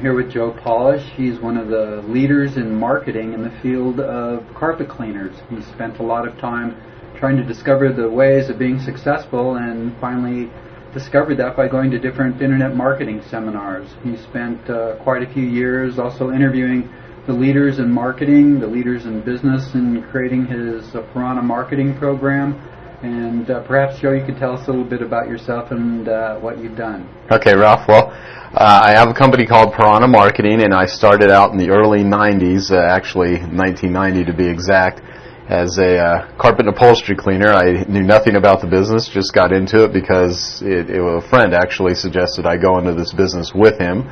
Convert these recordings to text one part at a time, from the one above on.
here with Joe Polish. He's one of the leaders in marketing in the field of carpet cleaners. He spent a lot of time trying to discover the ways of being successful and finally discovered that by going to different internet marketing seminars. He spent quite a few years also interviewing the leaders in marketing, the leaders in business, and creating his Piranha marketing program. And perhaps, Joe, you could tell us a little bit about yourself and what you've done. Okay, Ralph. Well, I have a company called Piranha Marketing, and I started out in the early 90s, actually 1990 to be exact, as a carpet and upholstery cleaner. I knew nothing about the business, just got into it because a friend actually suggested I go into this business with him.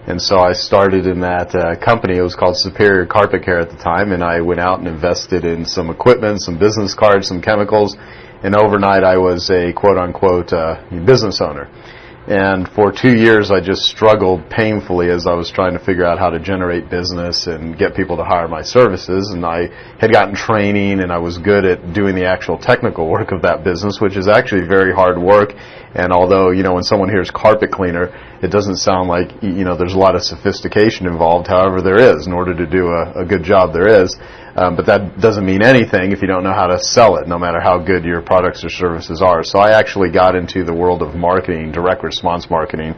And so I started in that company. It was called Superior Carpet Care at the time, and I went out and invested in some equipment, some business cards, some chemicals, and overnight I was a quote-unquote business owner. And for 2 years I just struggled painfully as I was trying to figure out how to generate business and get people to hire my services. And I had gotten training and I was good at doing the actual technical work of that business, which is actually very hard work. And although, when someone hears carpet cleaner, it doesn't sound like, there's a lot of sophistication involved. However, there is. In order to do a good job, there is. But that doesn't mean anything if you don't know how to sell it, no matter how good your products or services are. So I actually got into the world of marketing, direct response marketing,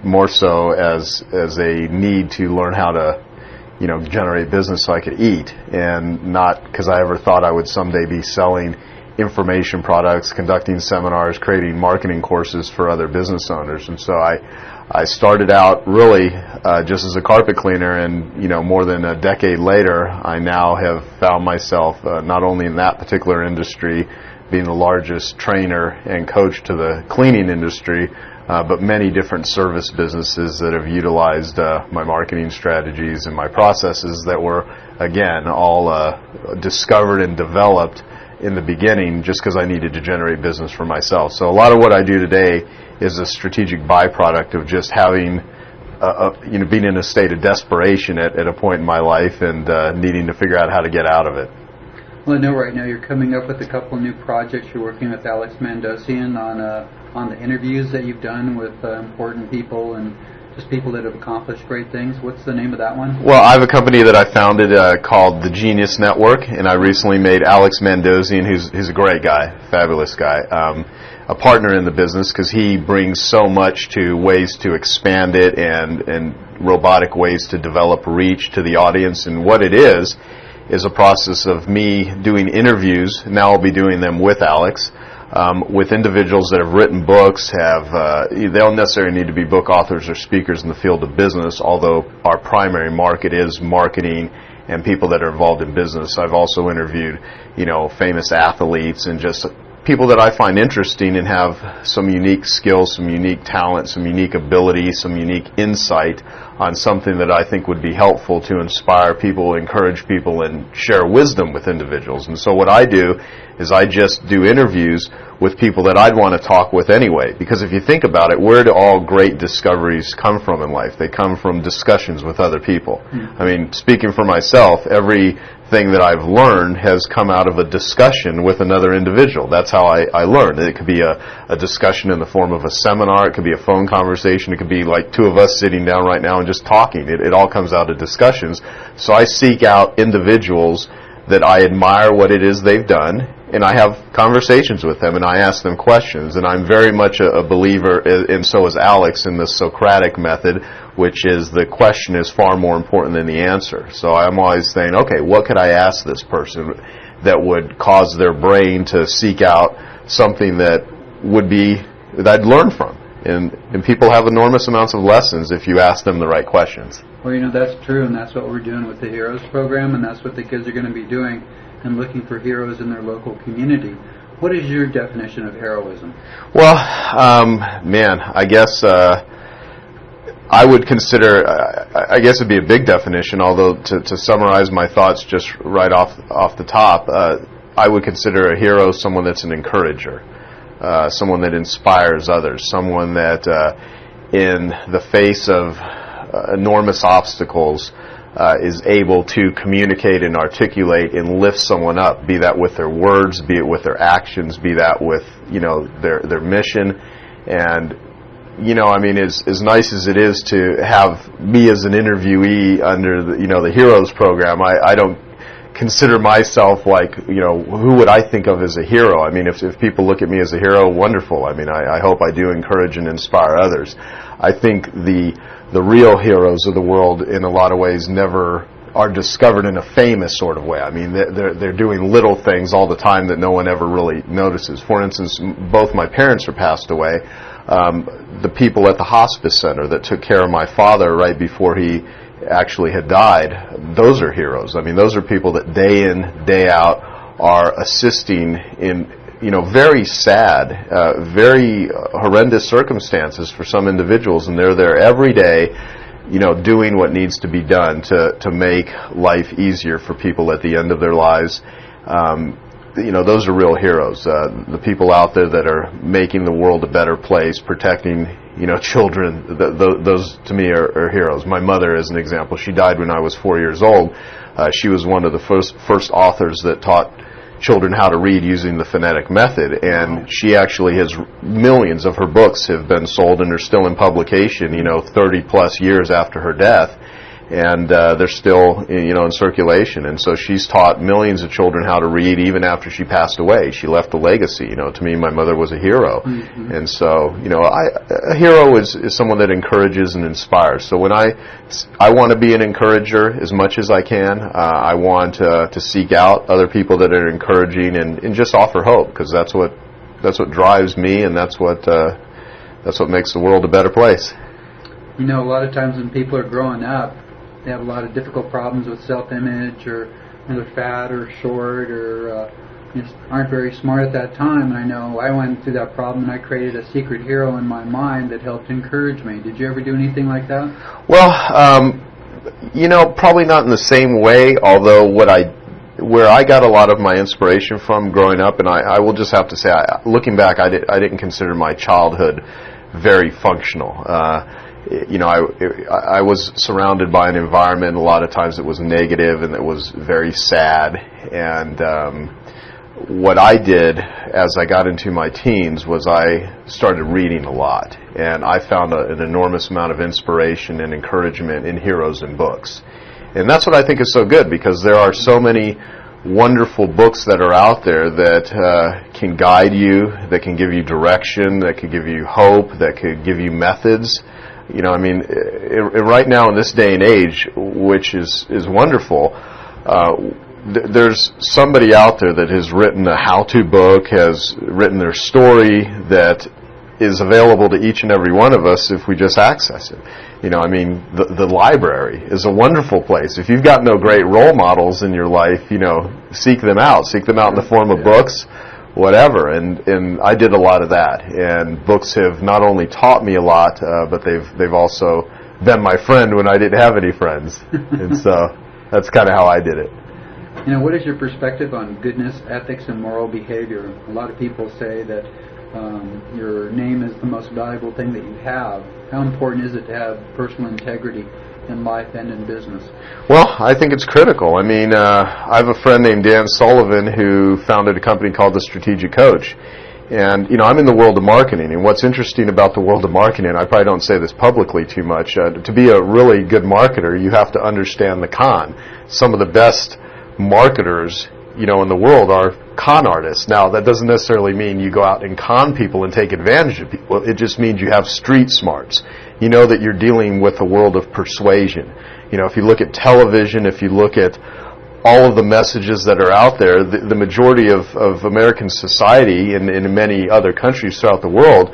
more so as a need to learn how to, generate business so I could eat, and not because I ever thought I would someday be selling information products, conducting seminars, creating marketing courses for other business owners. And so I started out really just as a carpet cleaner, and more than a decade later, I now have found myself not only in that particular industry, being the largest trainer and coach to the cleaning industry, but many different service businesses that have utilized my marketing strategies and my processes that were, again, all discovered and developed in the beginning just because I needed to generate business for myself. So a lot of what I do today is a strategic byproduct of just having, being in a state of desperation at a point in my life and needing to figure out how to get out of it. Well, I know right now you're coming up with a couple of new projects. You're working with Alex Mandossian on the interviews that you've done with important people and just people that have accomplished great things. What's the name of that one? Well, I have a company that I founded called the Genius Network, and I recently made Alex Mandossian, who's a great guy, fabulous guy, a partner in the business because he brings so much to ways to expand it and robotic ways to develop reach to the audience. And what it is a process of me doing interviews. Now I'll be doing them with Alex. With individuals that have written books, they don't necessarily need to be book authors or speakers in the field of business, although our primary market is marketing and people that are involved in business. I've also interviewed, famous athletes and just people that I find interesting and have some unique skills, some unique talent, some unique ability, some unique insight on something that I think would be helpful to inspire people, encourage people, and share wisdom with individuals. And so what I do is I just do interviews with people that I'd want to talk with anyway. Because if you think about it, where do all great discoveries come from in life? They come from discussions with other people. I mean, speaking for myself, everything that I've learned has come out of a discussion with another individual. That's how I learned. It could be a discussion in the form of a seminar. It could be a phone conversation. It could be like two of us sitting down right now and just talking. It all comes out of discussions. So I seek out individuals that I admire what it is they've done, and I have conversations with them, and I ask them questions. And I'm very much a believer, and so is Alex, in the Socratic method, which is the question is far more important than the answer. So I'm always saying, okay, what could I ask this person that would cause their brain to seek out something that I'd learn from? And people have enormous amounts of lessons if you ask them the right questions. Well, that's true, and that's what we're doing with the Heroes program, and that's what the kids are going to be doing, and looking for heroes in their local community. What is your definition of heroism? Well, I guess I would consider, I guess it'd be a big definition, although to summarize my thoughts just right off the top, I would consider a hero someone that's an encourager. Someone that inspires others, someone that in the face of enormous obstacles is able to communicate and articulate and lift someone up, be that with their words, be it with their actions, be that with their mission. And you know, I mean, as nice as it is to have me as an interviewee under the, you know, the Heroes program, I don't consider myself like, you know, who would I think of as a hero? I mean, if people look at me as a hero, wonderful. I mean, I hope I do encourage and inspire others. I think the real heroes of the world, in a lot of ways, never are discovered in a famous sort of way. I mean, they're doing little things all the time that no one ever really notices. For instance, both my parents are passed away. The people at the hospice center that took care of my father right before he actually had died, those are heroes. I mean, those are people that day in, day out are assisting in, you know, very sad, very horrendous circumstances for some individuals, and they're there every day, you know, doing what needs to be done to make life easier for people at the end of their lives. You know, those are real heroes. The people out there that are making the world a better place, protecting, you know, children, those to me are heroes. My mother, as an example, she died when I was 4 years old. She was one of the first authors that taught children how to read using the phonetic method, and she actually has, millions of her books have been sold and are still in publication, you know, 30 plus years after her death, and they're still, you know, in circulation. And so she's taught millions of children how to read even after she passed away. She left a legacy. You know, to me, my mother was a hero. Mm-hmm. And so, you know, a hero is someone that encourages and inspires. So when I want to be an encourager as much as I can. I want to seek out other people that are encouraging and just offer hope, because that's what drives me, and that's what makes the world a better place. You know, a lot of times when people are growing up, they have a lot of difficult problems with self-image, or they're fat or short, or just aren't very smart at that time. And I know I went through that problem, and I created a secret hero in my mind that helped encourage me. Did you ever do anything like that? Well, you know, probably not in the same way, although where I got a lot of my inspiration from growing up, and I will just have to say, looking back, I didn't consider my childhood very functional. You know, I was surrounded by an environment, a lot of times it was negative and it was very sad. And what I did as I got into my teens was I started reading a lot. And I found an enormous amount of inspiration and encouragement in heroes and books. And that's what I think is so good, because there are so many wonderful books that are out there that can guide you, that can give you direction, that could give you hope, that could give you methods. You know, I mean, right now in this day and age, which is wonderful, there's somebody out there that has written a how-to book, has written their story that is available to each and every one of us if we just access it. You know, I mean, the library is a wonderful place. If you've got no great role models in your life, you know, seek them out. Seek them out in the form of books, whatever. And I did a lot of that. And books have not only taught me a lot, but they've also been my friend when I didn't have any friends. And so that's kind of how I did it. You know, what is your perspective on goodness, ethics, and moral behavior? A lot of people say that your name is the most valuable thing that you have. How important is it to have personal integrity in life and in business? Well, I think it's critical. I mean, I have a friend named Dan Sullivan who founded a company called The Strategic Coach. And, you know, I'm in the world of marketing. And what's interesting about the world of marketing, I probably don't say this publicly too much, to be a really good marketer, you have to understand the con. Some of the best marketers, you know, in the world are con artists. Now, that doesn't necessarily mean you go out and con people and take advantage of people. It just means you have street smarts. You know that you're dealing with a world of persuasion. You know, if you look at television, if you look at all of the messages that are out there, the majority of American society and in many other countries throughout the world,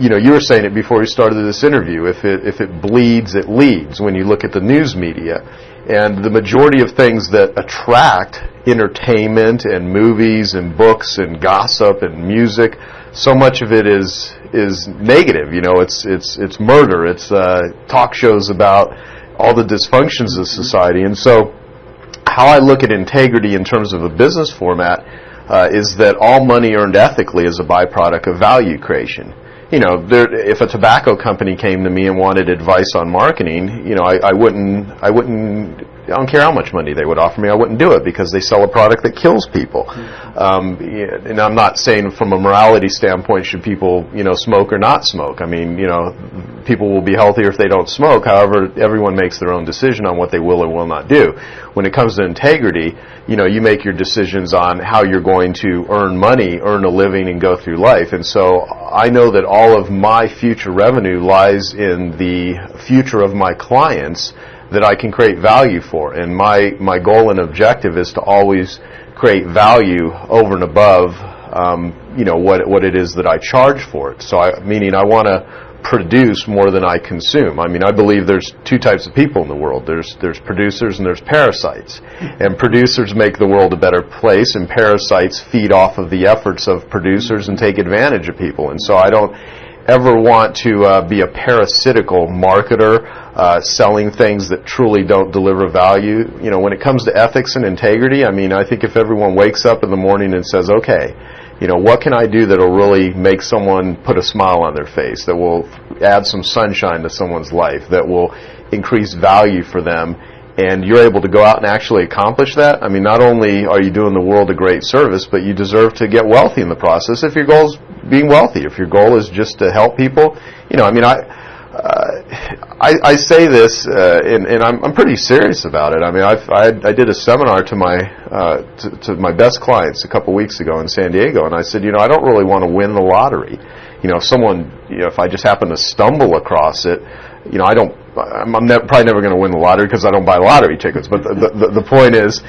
you know, you were saying it before we started this interview, if it bleeds, it leads, when you look at the news media. And the majority of things that attract entertainment and movies and books and gossip and music, so much of it is negative. You know, it's murder. It's talk shows about all the dysfunctions of society. And so how I look at integrity in terms of a business format is that all money earned ethically is a byproduct of value creation. You know, if a tobacco company came to me and wanted advice on marketing, you know, I wouldn't don't care how much money they would offer me, I wouldn't do it because they sell a product that kills people. And I'm not saying from a morality standpoint should people, smoke or not smoke. I mean, people will be healthier if they don't smoke. However, everyone makes their own decision on what they will or will not do. When it comes to integrity, you make your decisions on how you're going to earn money, earn a living, and go through life. And so I know that all of my future revenue lies in the future of my clients that I can create value for. And my goal and objective is to always create value over and above, what it is that I charge for it. So meaning I want to produce more than I consume. I mean, I believe there's two types of people in the world. There's producers and there's parasites. And producers make the world a better place, and parasites feed off of the efforts of producers and take advantage of people. And so I don't ever want to be a parasitical marketer, selling things that truly don't deliver value. When it comes to ethics and integrity, I mean, I think if everyone wakes up in the morning and says, okay, what can I do that will really make someone put a smile on their face, that will add some sunshine to someone's life, that will increase value for them, and you're able to go out and actually accomplish that, I mean, not only are you doing the world a great service, but you deserve to get wealthy in the process if your goal is being wealthy. If your goal is just to help people, I mean, I say this, and I'm pretty serious about it. I mean, I did a seminar to my best clients a couple weeks ago in San Diego, and I said, I don't really want to win the lottery. If someone, if I just happen to stumble across it, I'm probably never going to win the lottery because I don't buy lottery tickets. But the point is,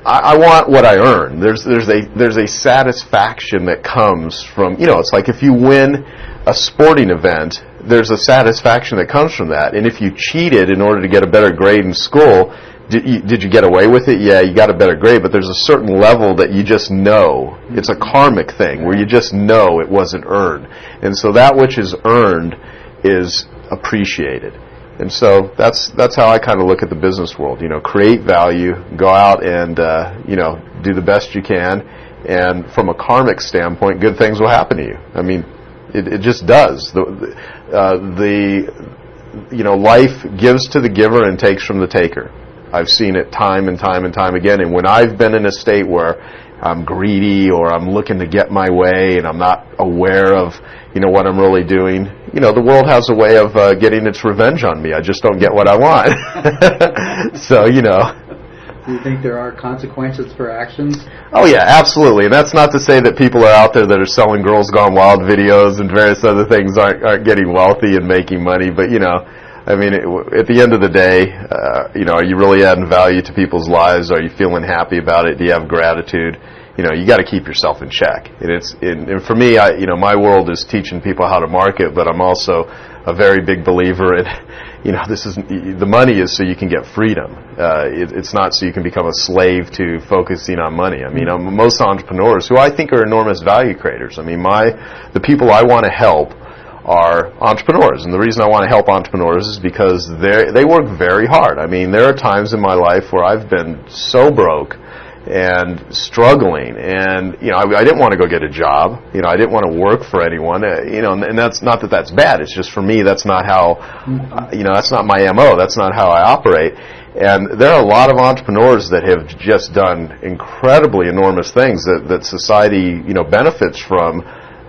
I want what I earn. There's a satisfaction that comes from, it's like if you win a sporting event, there's a satisfaction that comes from that. And if you cheated in order to get a better grade in school, did you get away with it? Yeah, you got a better grade, but there's a certain level that you just know. It's a karmic thing where you just know it wasn't earned. And so that which is earned is appreciated. And so that's how I kind of look at the business world. Create value, go out and do the best you can, and from a karmic standpoint, good things will happen to you. I mean, it just does. Life gives to the giver and takes from the taker. I've seen it time and time and time again. And when I've been in a state where I'm greedy or I'm looking to get my way and I'm not aware of what I'm really doing, the world has a way of getting its revenge on me. I just don't get what I want. So, Do you think there are consequences for actions? Oh yeah, absolutely. And that's not to say that people are out there that are selling Girls Gone Wild videos and various other things aren't getting wealthy and making money. But I mean, at the end of the day, are you really adding value to people's lives? Are you feeling happy about it? Do you have gratitude? You got to keep yourself in check. And for me, my world is teaching people how to market, but I'm also a very big believer in, the money is so you can get freedom. It's not so you can become a slave to focusing on money. I mean, most entrepreneurs, who I think are enormous value creators, I mean, the people I want to help are entrepreneurs. And the reason I want to help entrepreneurs is because they work very hard. I mean, there are times in my life where I've been so broke and struggling, and I didn't want to go get a job. I didn't want to work for anyone. And that's not that that's bad. It's just for me, that's not how. That's not my MO. That's not how I operate. And there are a lot of entrepreneurs that have just done incredibly enormous things that society benefits from,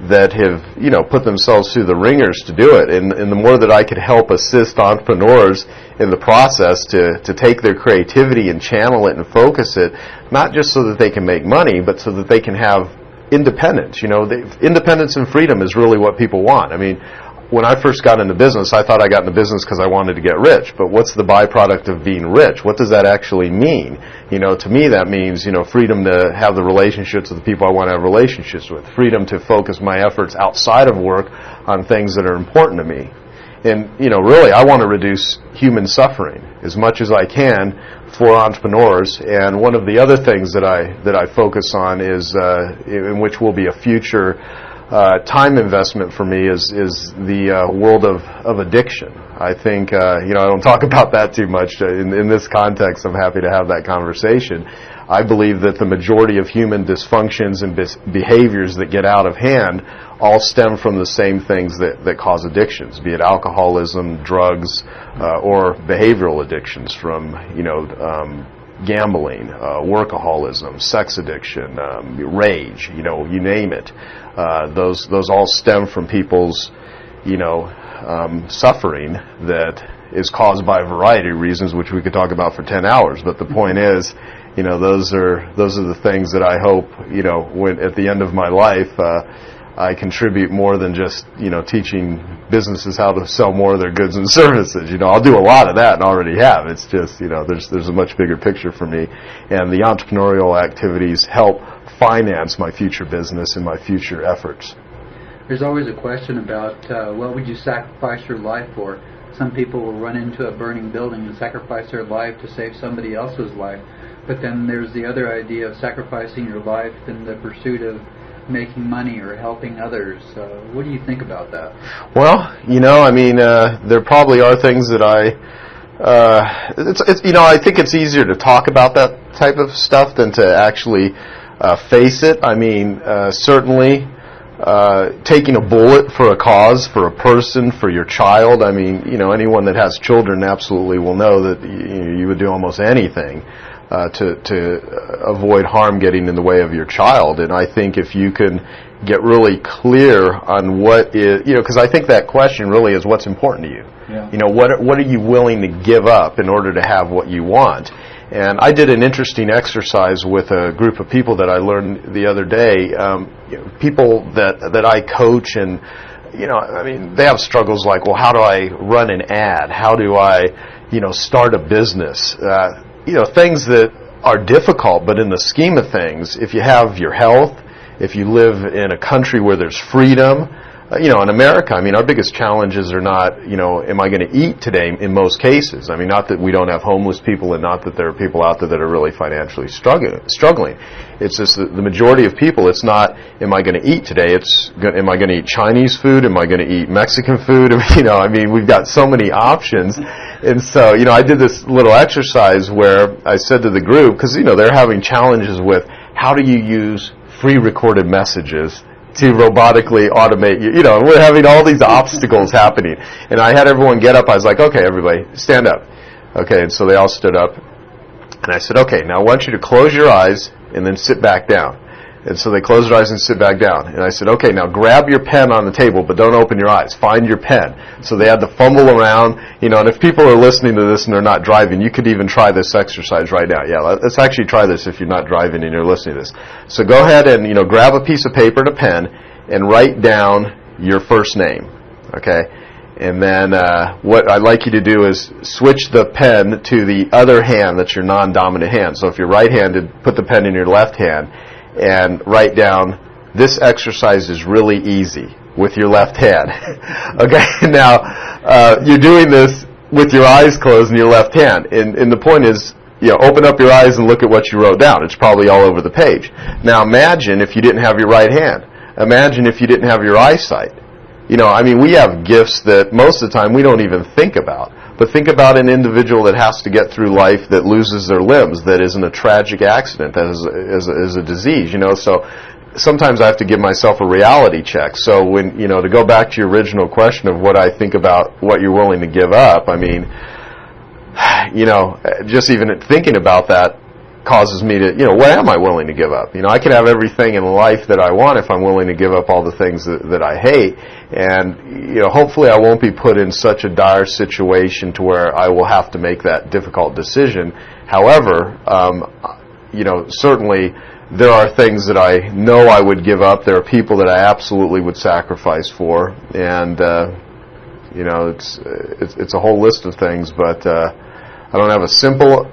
that have put themselves through the ringers to do it. And the more that I could help assist entrepreneurs in the process to take their creativity and channel it and focus it, not just so that they can make money, but so that they can have independence. Independence and freedom is really what people want. I mean, when I first got into business, I thought I got into business because I wanted to get rich. But what's the byproduct of being rich? What does that actually mean? To me, that means, freedom to have the relationships with the people I want to have relationships with. Freedom to focus my efforts outside of work on things that are important to me. And, really, I want to reduce human suffering as much as I can for entrepreneurs. And one of the other things that I focus on is, in which will be a future time investment for me, is the world of addiction. I think, I don't talk about that too much. In this context, I'm happy to have that conversation. I believe that the majority of human dysfunctions and behaviors that get out of hand all stem from the same things that cause addictions, be it alcoholism, drugs, or behavioral addictions from, gambling, workaholism, sex addiction, rage, you name it. Those all stem from people's, suffering that is caused by a variety of reasons, which we could talk about for 10 hours. But the point is, those are the things that I hope, when at the end of my life, I contribute more than just, teaching businesses how to sell more of their goods and services. I'll do a lot of that and already have. It's just, there's a much bigger picture for me. And the entrepreneurial activities help finance my future business and my future efforts. There's always a question about what would you sacrifice your life for? Some people will run into a burning building and sacrifice their life to save somebody else's life. But then there's the other idea of sacrificing your life in the pursuit of making money or helping others. What do you think about that? Well, there probably are things that I think it's easier to talk about that type of stuff than to actually face it. Certainly taking a bullet for a cause, for a person, for your child. Anyone that has children absolutely will know that you would do almost anything to avoid harm getting in the way of your child. And I think if you can get really clear on what is, because I think that question really is what's important to you. Yeah. What are you willing to give up in order to have what you want? And I did an interesting exercise with a group of people that I learned the other day, people that I coach, and they have struggles like, well, how do I run an ad? How do I, start a business? Things that are difficult, but in the scheme of things, if you have your health, if you live in a country where there's freedom, in America, our biggest challenges are not, am I going to eat today in most cases? Not that we don't have homeless people and not that there are people out there that are really financially struggling. It's just that the majority of people, it's not, am I going to eat today? It's, am I going to eat Chinese food? Am I going to eat Mexican food? We've got so many options. And so, I did this little exercise where I said to the group, because, they're having challenges with how do you use pre-recorded messages to robotically automate, and we're having all these obstacles happening. And I had everyone get up. I was like, okay, everybody, stand up. Okay, and so they all stood up. And I said, okay, now I want you to close your eyes and then sit back down. And so they closed their eyes and sit back down. And I said, okay, now grab your pen on the table, but don't open your eyes. Find your pen. So they had to fumble around, and if people are listening to this and they're not driving, you could even try this exercise right now. Yeah, let's actually try this if you're not driving and you're listening to this. So go ahead and, grab a piece of paper and a pen and write down your first name. Okay? And then what I'd like you to do is switch the pen to the other hand that's your non-dominant hand. So if you're right-handed, put the pen in your left hand and write down, this exercise is really easy, with your left hand. Okay, now you're doing this with your eyes closed and your left hand. And the point is, open up your eyes and look at what you wrote down. It's probably all over the page. Now imagine if you didn't have your right hand. Imagine if you didn't have your eyesight. We have gifts that most of the time we don't even think about. But think about an individual that has to get through life that loses their limbs, that is in a tragic accident, that is a disease, So sometimes I have to give myself a reality check. So when, to go back to your original question of what I think about what you're willing to give up, just even thinking about that causes me to, what am I willing to give up? I can have everything in life that I want if I'm willing to give up all the things that I hate. And, hopefully I won't be put in such a dire situation to where I will have to make that difficult decision. However, certainly there are things that I know I would give up. There are people that I absolutely would sacrifice for. And, it's a whole list of things, but I don't have a simple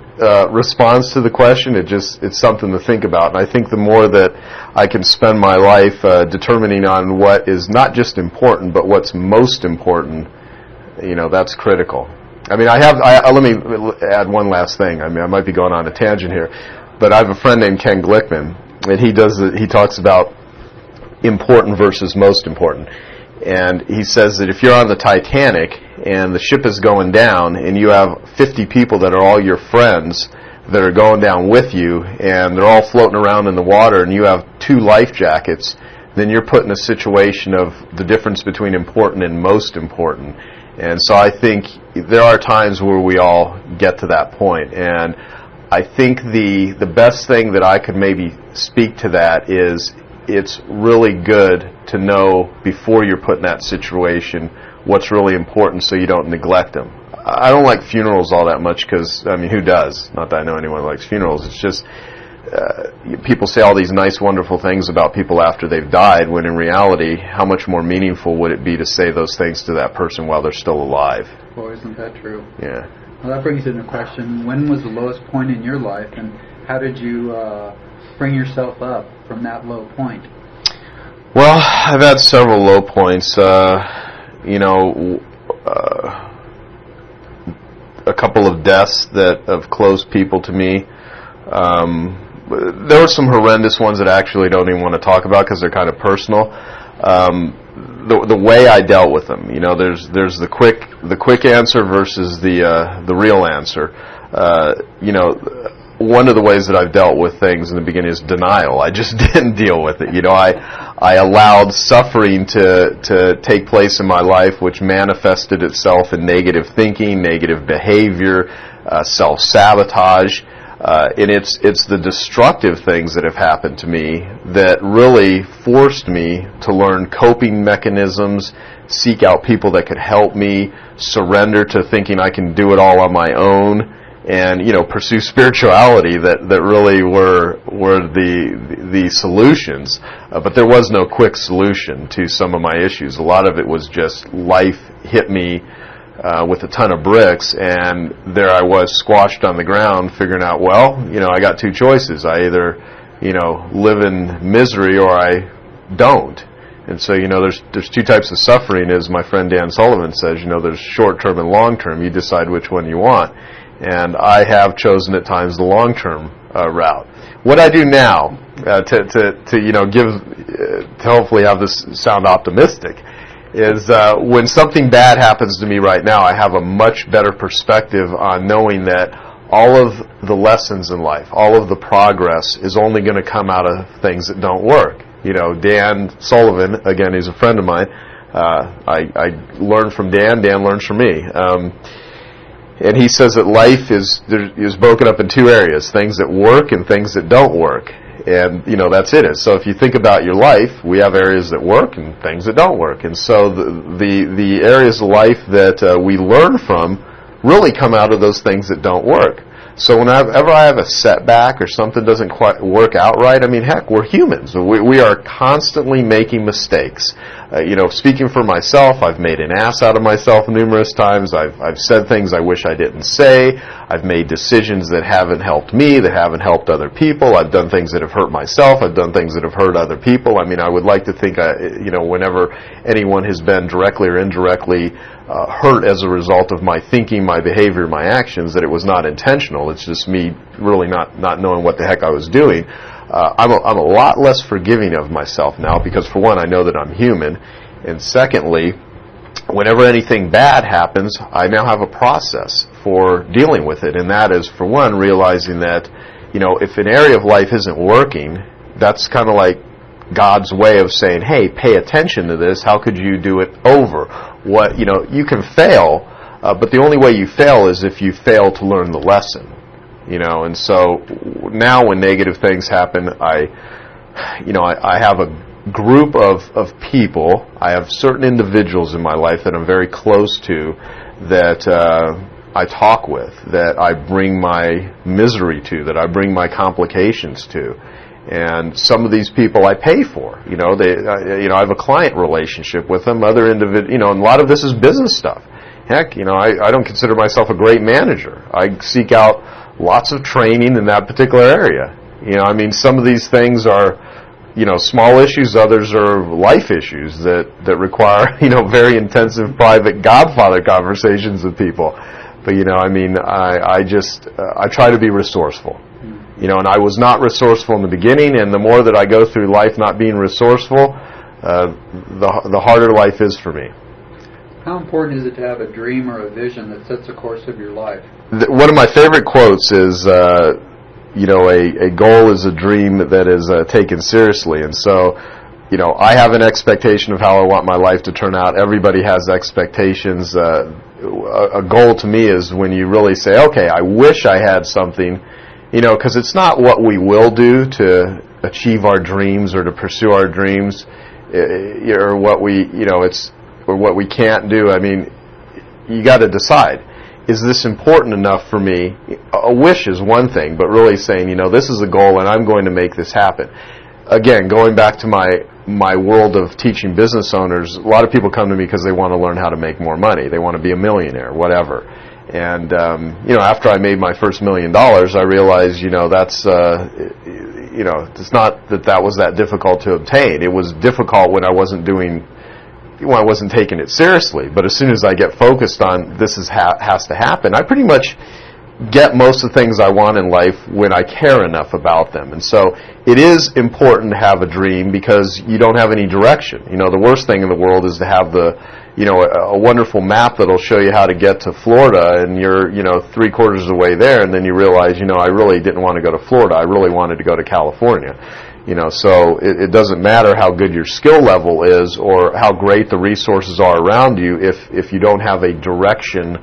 response to the question. It's something to think about. And I think the more that I can spend my life determining on what is not just important, but what's most important, that's critical. Let me add one last thing. I might be going on a tangent here, but I have a friend named Ken Glickman, and he talks about important versus most important. And he says that if you're on the Titanic and the ship is going down and you have 50 people that are all your friends that are going down with you and they're all floating around in the water and you have 2 life jackets, then you're put in a situation of the difference between important and most important. And so I think there are times where we all get to that point. And I think the best thing that I could maybe speak to that is it's really good to know before you're put in that situation what's really important so you don't neglect them. I don't like funerals all that much because, I mean, who does? Not that I know anyone who likes funerals. It's just people say all these nice, wonderful things about people after they've died, when in reality, how much more meaningful would it be to say those things to that person while they're still alive? Well, isn't that true? Yeah. Well, that brings into question, when was the lowest point in your life, and how did you bring yourself up from that low point? Well, I've had several low points. A couple of deaths that of close people to me. There were some horrendous ones that I actually don't even want to talk about because they're kind of personal. The way I dealt with them, there's the quick answer versus the real answer. One of the ways that I've dealt with things in the beginning is denial. I just didn't deal with it. I allowed suffering to take place in my life, which manifested itself in negative thinking, negative behavior, self-sabotage. And it's the destructive things that have happened to me that really forced me to learn coping mechanisms, seek out people that could help me, surrender to thinking I can do it all on my own, and pursue spirituality that really were the solutions. But there was no quick solution to some of my issues. A lot of it was just life hit me with a ton of bricks, and there I was squashed on the ground figuring out, I got 2 choices. I either, live in misery or I don't. And so, there's 2 types of suffering, as my friend Dan Sullivan says. There's short-term and long-term. You decide which one you want. And I have chosen at times the long-term route. What I do now to hopefully have this sound optimistic is when something bad happens to me right now, I have a much better perspective on knowing that all of the lessons in life, all of the progress is only going to come out of things that don't work. Dan Sullivan, again, he's a friend of mine. I learn from Dan. Dan learns from me. And he says that life is broken up in 2 areas, things that work and things that don't work. And, that's it. So if you think about your life, we have areas that work and things that don't work. And so the areas of life that we learn from really come out of those things that don't work. So whenever I have a setback or something doesn't quite work out right, heck, we're humans. We are constantly making mistakes. Speaking for myself, I've made an ass out of myself numerous times. I've said things I wish I didn't say. I've made decisions that haven't helped me, that haven't helped other people. I've done things that have hurt myself. I've done things that have hurt other people. I would like to think, whenever anyone has been directly or indirectly hurt as a result of my thinking, my behavior, my actions, that it was not intentional. It's just me really not knowing what the heck I was doing. I'm a lot less forgiving of myself now because, for one, I know that I'm human, and secondly, whenever anything bad happens, I now have a process for dealing with it, and that is, for one, realizing that, if an area of life isn't working, that's kind of like God's way of saying, hey, pay attention to this. How could you do it over? You can fail, but the only way you fail is if you fail to learn the lesson. And so now when negative things happen, I have a group of people. I have certain individuals in my life that I'm very close to that I talk with, that I bring my misery to, that I bring my complications to. And some of these people I pay for. I have a client relationship with them. Other and a lot of this is business stuff. Heck, I don't consider myself a great manager. I seek out lots of training in that particular area. Some of these things are, small issues. Others are life issues that require, very intensive private Godfather conversations with people. But, I try to be resourceful. And I was not resourceful in the beginning, and the more that I go through life not being resourceful, the harder life is for me. How important is it to have a dream or a vision that sets the course of your life? One of my favorite quotes is, a goal is a dream that is taken seriously. And so, I have an expectation of how I want my life to turn out. Everybody has expectations. A goal to me is when you really say, okay, I wish I had something, because it's not what we will do to achieve our dreams or to pursue our dreams, or what we, or what we can't do. I mean, you got to decide, is this important enough for me? A wish is one thing, but really saying, this is a goal and I'm going to make this happen. Again, going back to my world of teaching business owners, a lot of people come to me because they want to learn how to make more money. They want to be a millionaire, whatever. And, after I made my first $1 million, I realized, that's, it's not that was that difficult to obtain. It was difficult when I wasn't taking it seriously. But as soon as I get focused on this has to happen, I pretty much get most of the things I want in life when I care enough about them. And so it is important to have a dream because you don't have any direction. The worst thing in the world is to have a wonderful map that'll show you how to get to Florida, and you're, 3/4 of the way there, and then you realize, I really didn't want to go to Florida. I really wanted to go to California. So it doesn't matter how good your skill level is or how great the resources are around you if you don't have a direction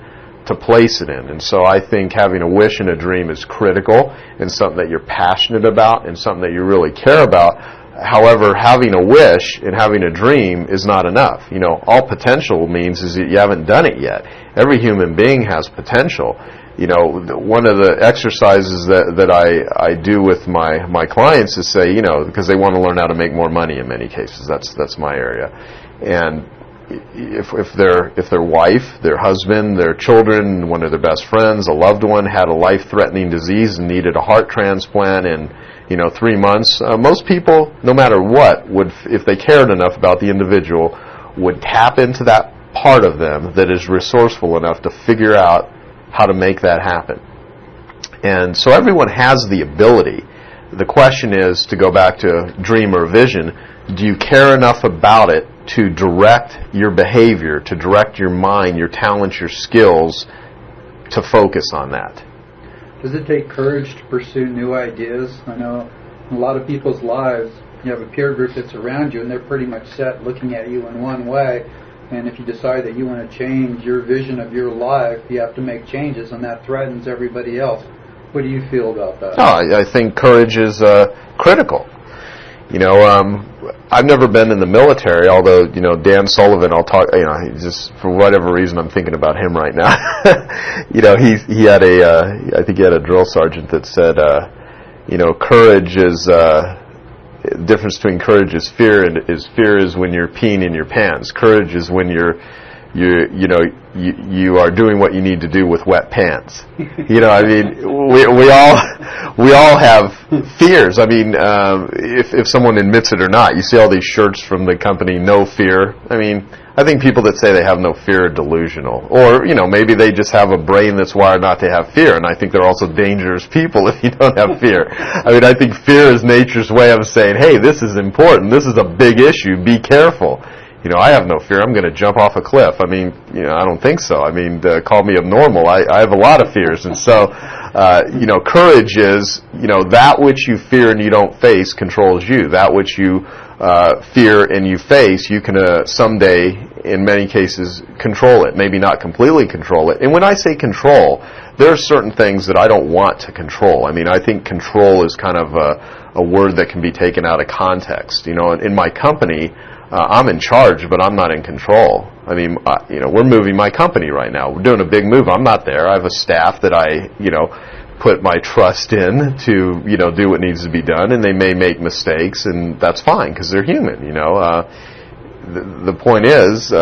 to place it in. And so I think having a wish and a dream is critical and something that you're passionate about and something that you really care about. However, having a wish and having a dream is not enough. All potential means is that you haven't done it yet. Every human being has potential. One of the exercises that I do with my clients is say, because they want to learn how to make more money in many cases. That's my area. And if their wife, their husband, their children, one of their best friends, a loved one had a life-threatening disease and needed a heart transplant in 3 months, most people, no matter what, would, if they cared enough about the individual, would tap into that part of them that is resourceful enough to figure out how to make that happen. And so everyone has the ability. The question is, to go back to dream or vision, do you care enough about it to direct your behavior, to direct your mind, your talents, your skills, to focus on that? Does it take courage to pursue new ideas? I know in a lot of people's lives, you have a peer group that's around you, and they're pretty much set looking at you in one way. And if you decide that you want to change your vision of your life, you have to make changes, and that threatens everybody else. What do you feel about that? I think courage is critical. I've never been in the military, although, Dan Sullivan, I'll talk, just for whatever reason I'm thinking about him right now. He had I think he had a drill sergeant that said, courage is, the difference between courage is fear, and fear is when you're peeing in your pants. Courage is when you are doing what you need to do with wet pants. We all have fears. I mean, if someone admits it or not, you see all these shirts from the company, no fear. I think people that say they have no fear are delusional. Or, maybe they just have a brain that's wired not to have fear. And I think they're also dangerous people if you don't have fear. I think fear is nature's way of saying, hey, this is important. This is a big issue. Be careful. I have no fear. I'm going to jump off a cliff. I don't think so. Call me abnormal. I have a lot of fears. And so, courage is, that which you fear and you don't face controls you. That which you fear and you face, you can someday, in many cases, control it. Maybe not completely control it. And when I say control, there are certain things that I don't want to control. I think control is kind of a word that can be taken out of context. In my company, I'm in charge, but I'm not in control. We're moving my company right now. We're doing a big move. I'm not there. I have a staff that I, put my trust in to, do what needs to be done, and they may make mistakes, and that's fine because they're human. The point is,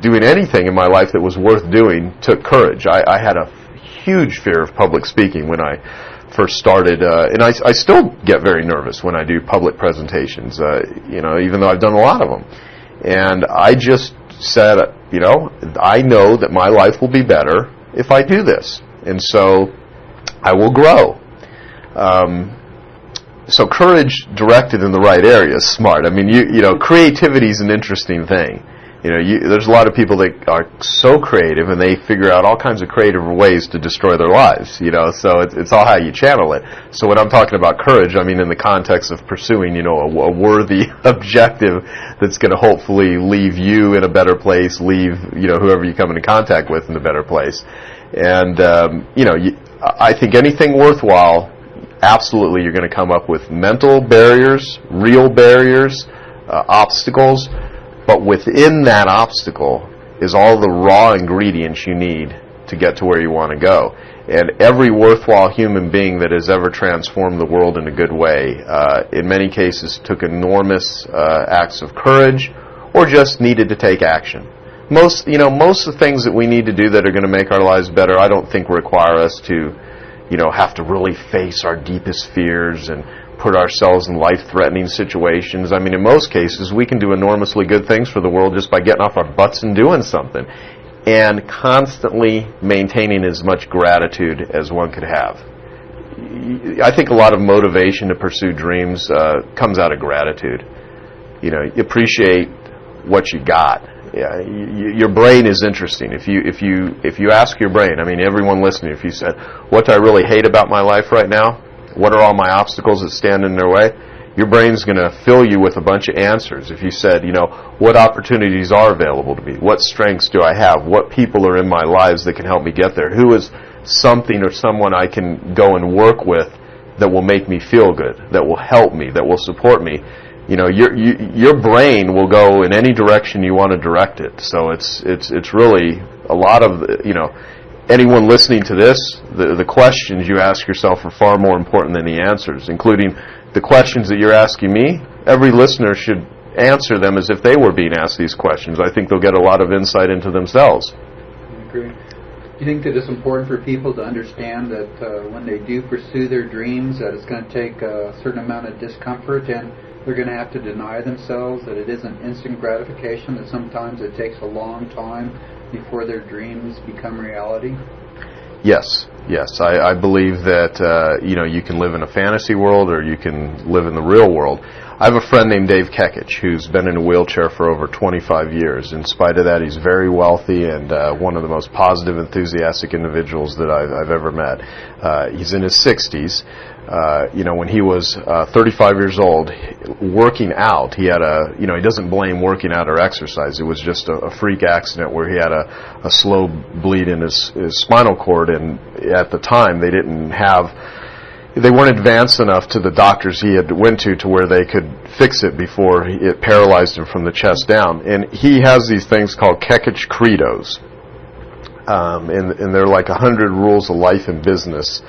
doing anything in my life that was worth doing took courage. I had a huge fear of public speaking when I first started, and I still get very nervous when I do public presentations, even though I've done a lot of them. And I just said, I know that my life will be better if I do this. And so I will grow. So courage directed in the right area is smart. I mean, you know, creativity is an interesting thing. You know, there's a lot of people that are so creative and they figure out all kinds of creative ways to destroy their lives, you know, so it's all how you channel it. So when I'm talking about courage, I mean in the context of pursuing, you know, a worthy objective that's going to hopefully leave you in a better place, leave, you know, whoever you come into contact with in a better place. And, you know, I think anything worthwhile, absolutely you're going to come up with mental barriers, real barriers, obstacles. But within that obstacle is all the raw ingredients you need to get to where you want to go. And every worthwhile human being that has ever transformed the world in a good way, in many cases took enormous acts of courage or just needed to take action. Most of the things that we need to do that are going to make our lives better, I don't think require us to, you know, have to really face our deepest fears and put ourselves in life-threatening situations. I mean, in most cases, we can do enormously good things for the world just by getting off our butts and doing something, and constantly maintaining as much gratitude as one could have. I think a lot of motivation to pursue dreams comes out of gratitude. You know, you appreciate what you got. Yeah, your brain is interesting. If you ask your brain, I mean, everyone listening, if you said, "What do I really hate about my life right now? What are all my obstacles that stand in their way?" Your brain's going to fill you with a bunch of answers. If you said, you know, what opportunities are available to me? What strengths do I have? What people are in my lives that can help me get there? Who is something or someone I can go and work with that will make me feel good, that will help me, that will support me? You know, your brain will go in any direction you want to direct it. So it's really a lot of, you know, anyone listening to this, the questions you ask yourself are far more important than the answers, including the questions that you're asking me. Every listener should answer them as if they were being asked these questions. I think they'll get a lot of insight into themselves. I agree. Do you think that it's important for people to understand that when they do pursue their dreams, that it's going to take a certain amount of discomfort and they're going to have to deny themselves, that it isn't instant gratification, that sometimes it takes a long time before their dreams become reality? Yes. I believe that you know, you can live in a fantasy world or you can live in the real world. I have a friend named Dave Checketts who's been in a wheelchair for over 25 years. In spite of that, he's very wealthy and one of the most positive, enthusiastic individuals that I've ever met. He's in his 60s. You know, when he was 35 years old, working out, he had he doesn't blame working out or exercise. It was just a freak accident where he had a slow bleed in his spinal cord, and at the time they weren't advanced enough to the doctors he had went to where they could fix it before it paralyzed him from the chest down. And he has these things called Checketts credos, and they're like 100 rules of life and business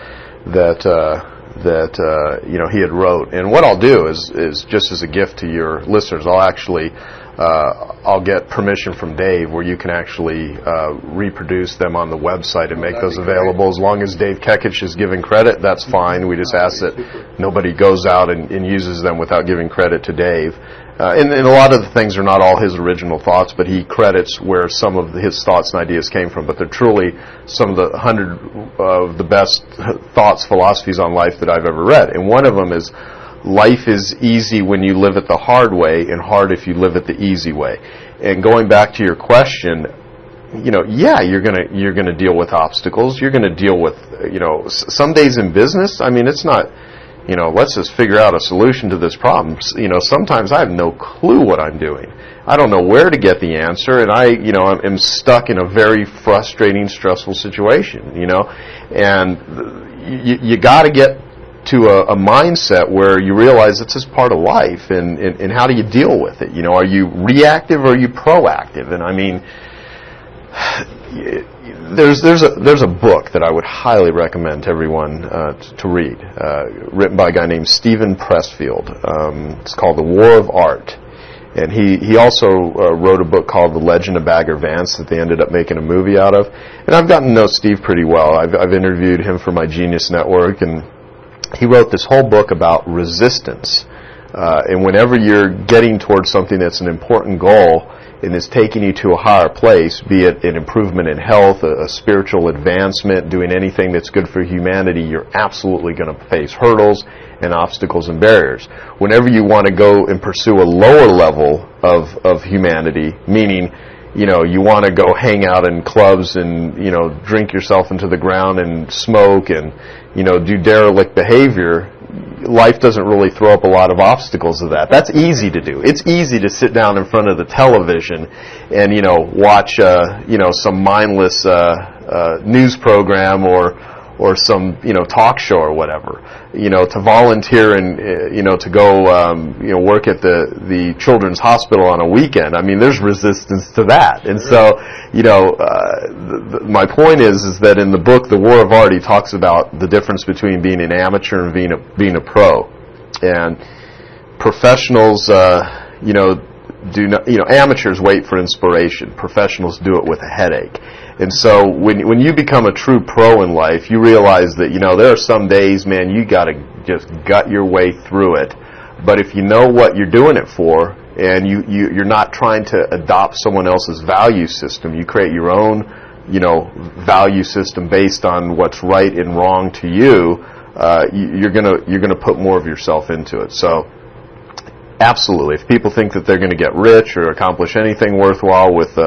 that you know, he had wrote. And what I'll do is just as a gift to your listeners, I'll get permission from Dave where you can actually reproduce them on the website and make those available. As long as Dave Checketts is giving credit, that's fine. We just ask that nobody goes out and uses them without giving credit to Dave. And a lot of the things are not all his original thoughts, but he credits where some of his thoughts and ideas came from. But they're truly some of the 100 of the best thoughts, philosophies on life that I've ever read. And one of them is, life is easy when you live it the hard way and hard if you live it the easy way. And going back to your question, you know, yeah, you're gonna deal with obstacles. You're gonna deal with, you know, some days in business, I mean, it's not, you know, let's just figure out a solution to this problem. You know, sometimes I have no clue what I'm doing. I don't know where to get the answer, and I'm stuck in a very frustrating, stressful situation, you know. And you got to get to a mindset where you realize it's just part of life, and how do you deal with it? You know, are you reactive or are you proactive? And I mean, there's a book that I would highly recommend to everyone to read, written by a guy named Steven Pressfield. It's called The War of Art. And he also wrote a book called The Legend of Bagger Vance that they ended up making a movie out of. And I've gotten to know Steve pretty well. I've interviewed him for my Genius Network, and he wrote this whole book about resistance. And whenever you're getting towards something that's an important goal, and is taking you to a higher place, be it an improvement in health, a spiritual advancement, doing anything that's good for humanity, you're absolutely going to face hurdles and obstacles and barriers. Whenever you want to go and pursue a lower level of humanity, meaning, you know, you want to go hang out in clubs and, you know, drink yourself into the ground and smoke and, you know, do derelict behavior, life doesn't really throw up a lot of obstacles of that. That's easy to do. It's easy to sit down in front of the television and, you know, watch, you know, some mindless news program or some, you know, talk show or whatever. You know, to volunteer and, you know, to go, you know, work at the children's hospital on a weekend. I mean, there's resistance to that. And so, you know, my point is that in the book, The War of Art, he talks about the difference between being an amateur and being a pro. And professionals, you know, do not, you know, amateurs wait for inspiration. Professionals do it with a headache. And so when you become a true pro in life, you realize that, you know, there are some days, man, you got to just gut your way through it. But if you know what you're doing it for, and you're not trying to adopt someone else's value system, you create your own, you know, value system based on what's right and wrong to you, you're gonna put more of yourself into it. So absolutely, if people think that they're going to get rich or accomplish anything worthwhile with,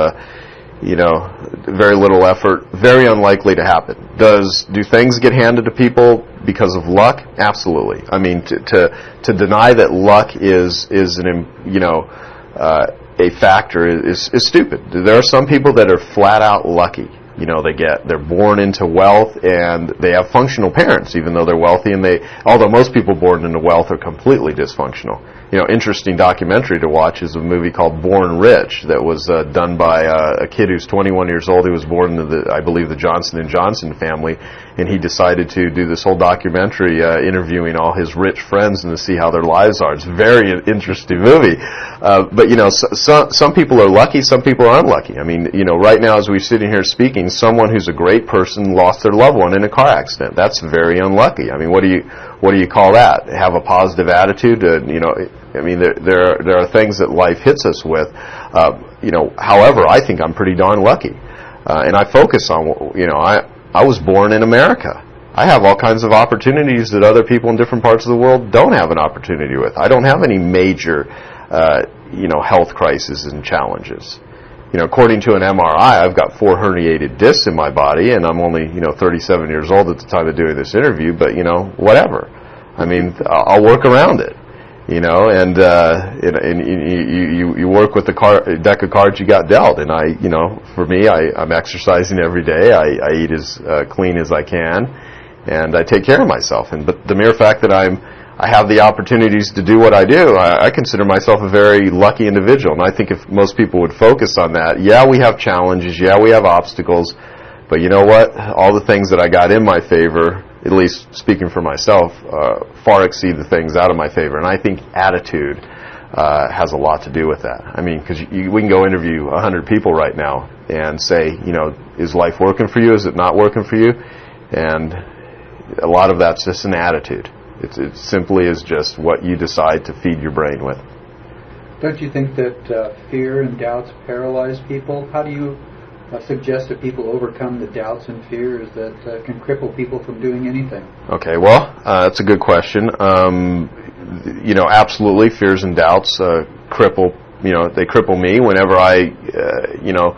you know, very little effort, very unlikely to happen. Do things get handed to people because of luck? Absolutely. I mean, to deny that luck is an, you know, a factor is stupid. There are some people that are flat out lucky. You know, they're born into wealth and they have functional parents, even though they're wealthy, and although most people born into wealth are completely dysfunctional. You know, interesting documentary to watch is a movie called Born Rich that was done by a kid who's 21 years old. He was born into I believe the Johnson & Johnson family, and he decided to do this whole documentary interviewing all his rich friends and to see how their lives are. It's a very interesting movie. But, you know, some people are lucky, some people are unlucky. I mean, you know, right now as we're sitting here speaking, someone who's a great person lost their loved one in a car accident. That's very unlucky. I mean, what do you call that? Have a positive attitude? You know, I mean, there are things that life hits us with. You know, however, I think I'm pretty darn lucky, and I focus on, you know, I was born in America. I have all kinds of opportunities that other people in different parts of the world don't have an opportunity with. I don't have any major, you know, health crises and challenges. You know, according to an MRI, I've got 4 herniated discs in my body, and I'm only, you know, 37 years old at the time of doing this interview, but, you know, whatever. I mean, I'll work around it, you know, and you work with the deck of cards you got dealt, and you know, for me, I'm exercising every day, I eat as clean as I can, and I take care of myself, but the mere fact that I have the opportunities to do what I do, I consider myself a very lucky individual. And I think if most people would focus on that, yeah, we have challenges, yeah, we have obstacles, but you know what? All the things that I got in my favor, at least speaking for myself, far exceed the things out of my favor. And I think attitude has a lot to do with that. I mean, because we can go interview 100 people right now and say, you know, is life working for you? Is it not working for you? And a lot of that's just an attitude. It simply is just what you decide to feed your brain with. Don't you think that fear and doubts paralyze people? How do you suggest that people overcome the doubts and fears that can cripple people from doing anything? Okay, well, that's a good question. You know, absolutely, fears and doubts cripple. You know, they cripple me whenever I, you know,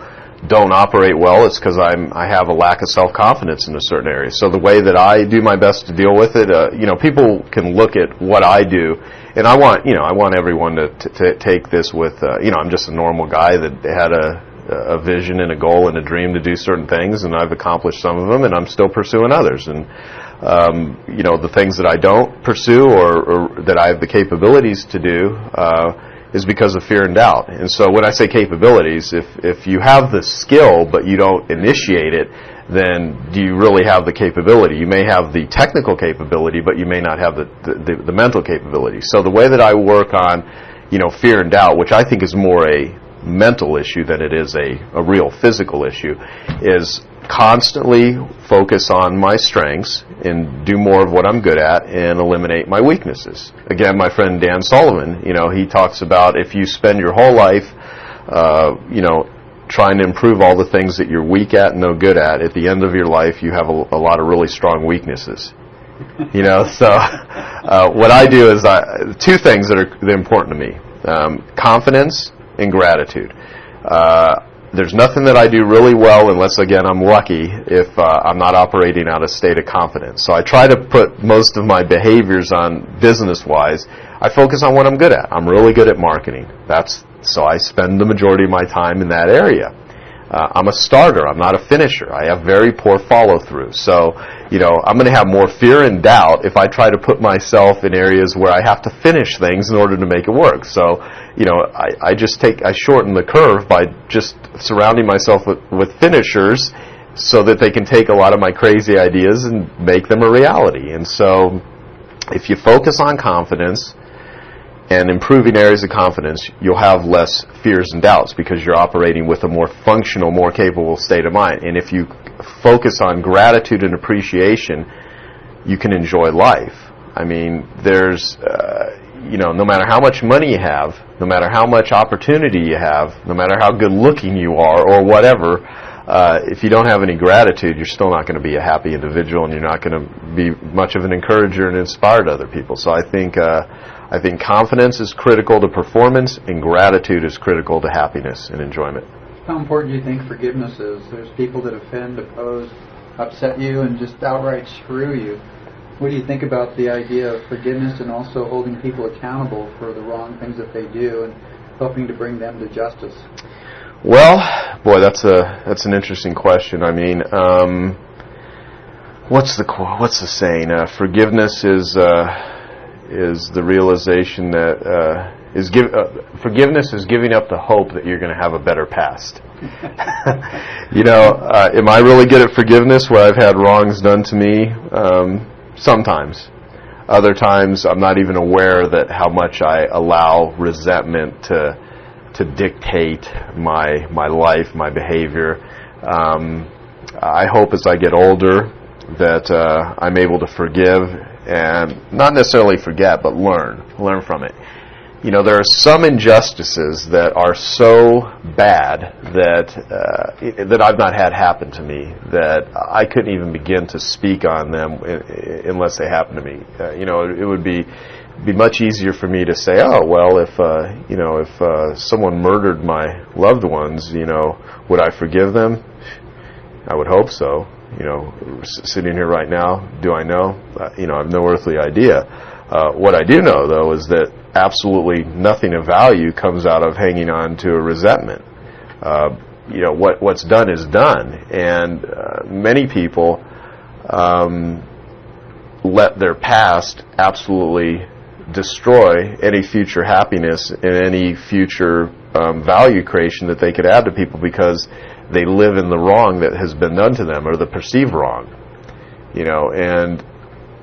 don't operate well. It's because I have a lack of self-confidence in a certain area. So the way that I do my best to deal with it, you know, people can look at what I do, and I want everyone to take this with, you know, I'm just a normal guy that had a vision and a goal and a dream to do certain things, and I've accomplished some of them, and I'm still pursuing others. And you know, the things that I don't pursue or that I have the capabilities to do is because of fear and doubt. And so when I say capabilities, if you have the skill but you don't initiate it, then do you really have the capability? You may have the technical capability, but you may not have the mental capability. So the way that I work on, you know, fear and doubt, which I think is more a mental issue than it is a real physical issue, is constantly focus on my strengths and do more of what I'm good at and eliminate my weaknesses. Again, my friend Dan Sullivan, you know, he talks about if you spend your whole life trying to improve all the things that you're weak at and no good at the end of your life, you have a lot of really strong weaknesses. So what I do is two things that are important to me: confidence and gratitude. There's nothing that I do really well unless, again, I'm lucky if I'm not operating out of a state of confidence. So I try to put most of my behaviors on business-wise. I focus on what I'm good at. I'm really good at marketing. So I spend the majority of my time in that area. I'm a starter. I'm not a finisher. I have very poor follow-through. So, I'm going to have more fear and doubt if I try to put myself in areas where I have to finish things in order to make it work. So, I shorten the curve by just surrounding myself with finishers so that they can take a lot of my crazy ideas and make them a reality. And so, if you focus on confidence and improving areas of confidence, you'll have less fears and doubts because you're operating with a more functional, more capable state of mind. And if you focus on gratitude and appreciation, you can enjoy life. I mean, there's, no matter how much money you have, no matter how much opportunity you have, no matter how good looking you are or whatever, if you don't have any gratitude, you're still not going to be a happy individual, and you're not going to be much of an encourager and inspire to other people. So I think confidence is critical to performance, and gratitude is critical to happiness and enjoyment. How important do you think forgiveness is? There's people that offend, oppose, upset you, and just outright screw you. What do you think about the idea of forgiveness and also holding people accountable for the wrong things that they do and helping to bring them to justice? Well, boy, that's an interesting question. I mean, what's the saying? Forgiveness is the realization that forgiveness is giving up the hope that you're going to have a better past. Am I really good at forgiveness where I've had wrongs done to me? Sometimes. Other times, I'm not even aware that how much I allow resentment to dictate my life, my behavior. I hope as I get older that I'm able to forgive and not necessarily forget, but learn from it. There are some injustices that are so bad that I've not had happen to me that I couldn't even begin to speak on them unless they happened to me. It would be much easier for me to say, oh, well, if someone murdered my loved ones, would I forgive them? I would hope so. Sitting here right now, do I know? I have no earthly idea. What I do know, though, is that absolutely nothing of value comes out of hanging on to a resentment. What's done is done, and many people let their past absolutely destroy any future happiness and any future value creation that they could add to people because they live in the wrong that has been done to them or the perceived wrong. And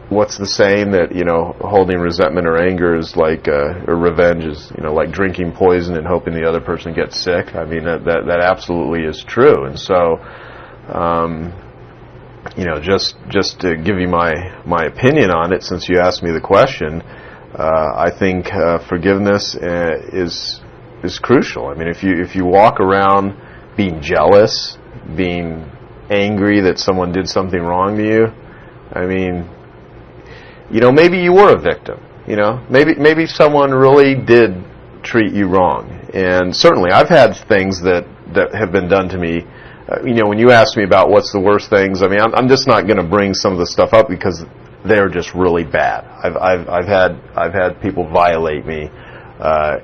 what's the saying that holding resentment or anger is like or revenge is like drinking poison and hoping the other person gets sick? I mean that absolutely is true. And so just to give you my opinion on it, since you asked me the question, I think forgiveness is crucial. I mean, if you walk around being jealous, being angry that someone did something wrong to you, I mean, maybe you were a victim. Maybe someone really did treat you wrong. And certainly I've had things that have been done to me. When you ask me about what's the worst things, I mean, I'm just not going to bring some of the stuff up because they're just really bad. I've had people violate me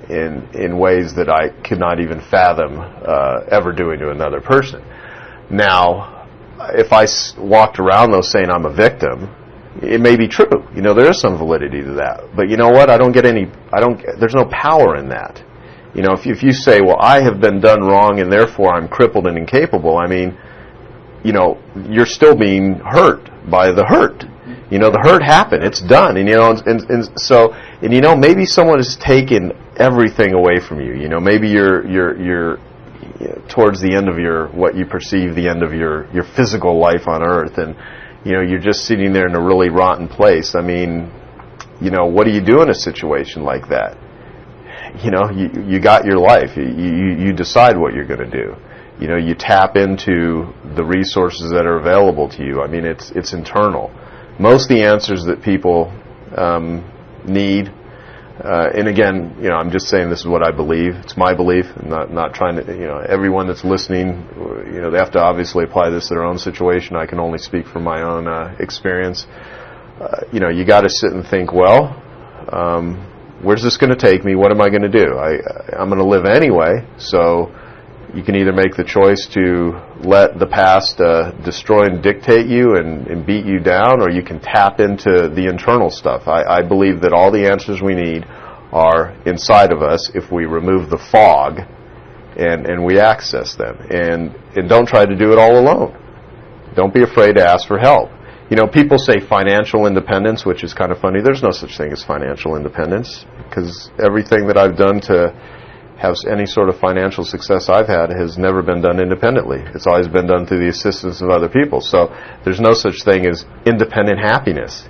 in ways that I could not even fathom ever doing to another person. Now, if I walked around though saying I'm a victim, it may be true. There is some validity to that. But you know what? There's no power in that. If you say, well, I have been done wrong and therefore I'm crippled and incapable, I mean, you're still being hurt by the hurt. The hurt happened. It's done. And maybe someone has taken everything away from you. Maybe you're towards the end of what you perceive the end of your physical life on earth, and you're just sitting there in a really rotten place. I mean, what do you do in a situation like that? you got your life. You decide what you're going to do. You tap into the resources that are available to you. I mean, it's internal. Most of the answers that people need, and again, I'm just saying this is what I believe. It's my belief. I'm not trying to, everyone that's listening, they have to obviously apply this to their own situation. I can only speak from my own experience. You got to sit and think, well, where's this going to take me? What am I going to do? I'm going to live anyway, so you can either make the choice to let the past destroy and dictate you and beat you down, or you can tap into the internal stuff. I believe that all the answers we need are inside of us if we remove the fog and we access them. And don't try to do it all alone. Don't be afraid to ask for help. People say financial independence, which is kind of funny. There's no such thing as financial independence, because everything that I've done to have any sort of financial success I've had has never been done independently. It's always been done through the assistance of other people. So there's no such thing as independent happiness,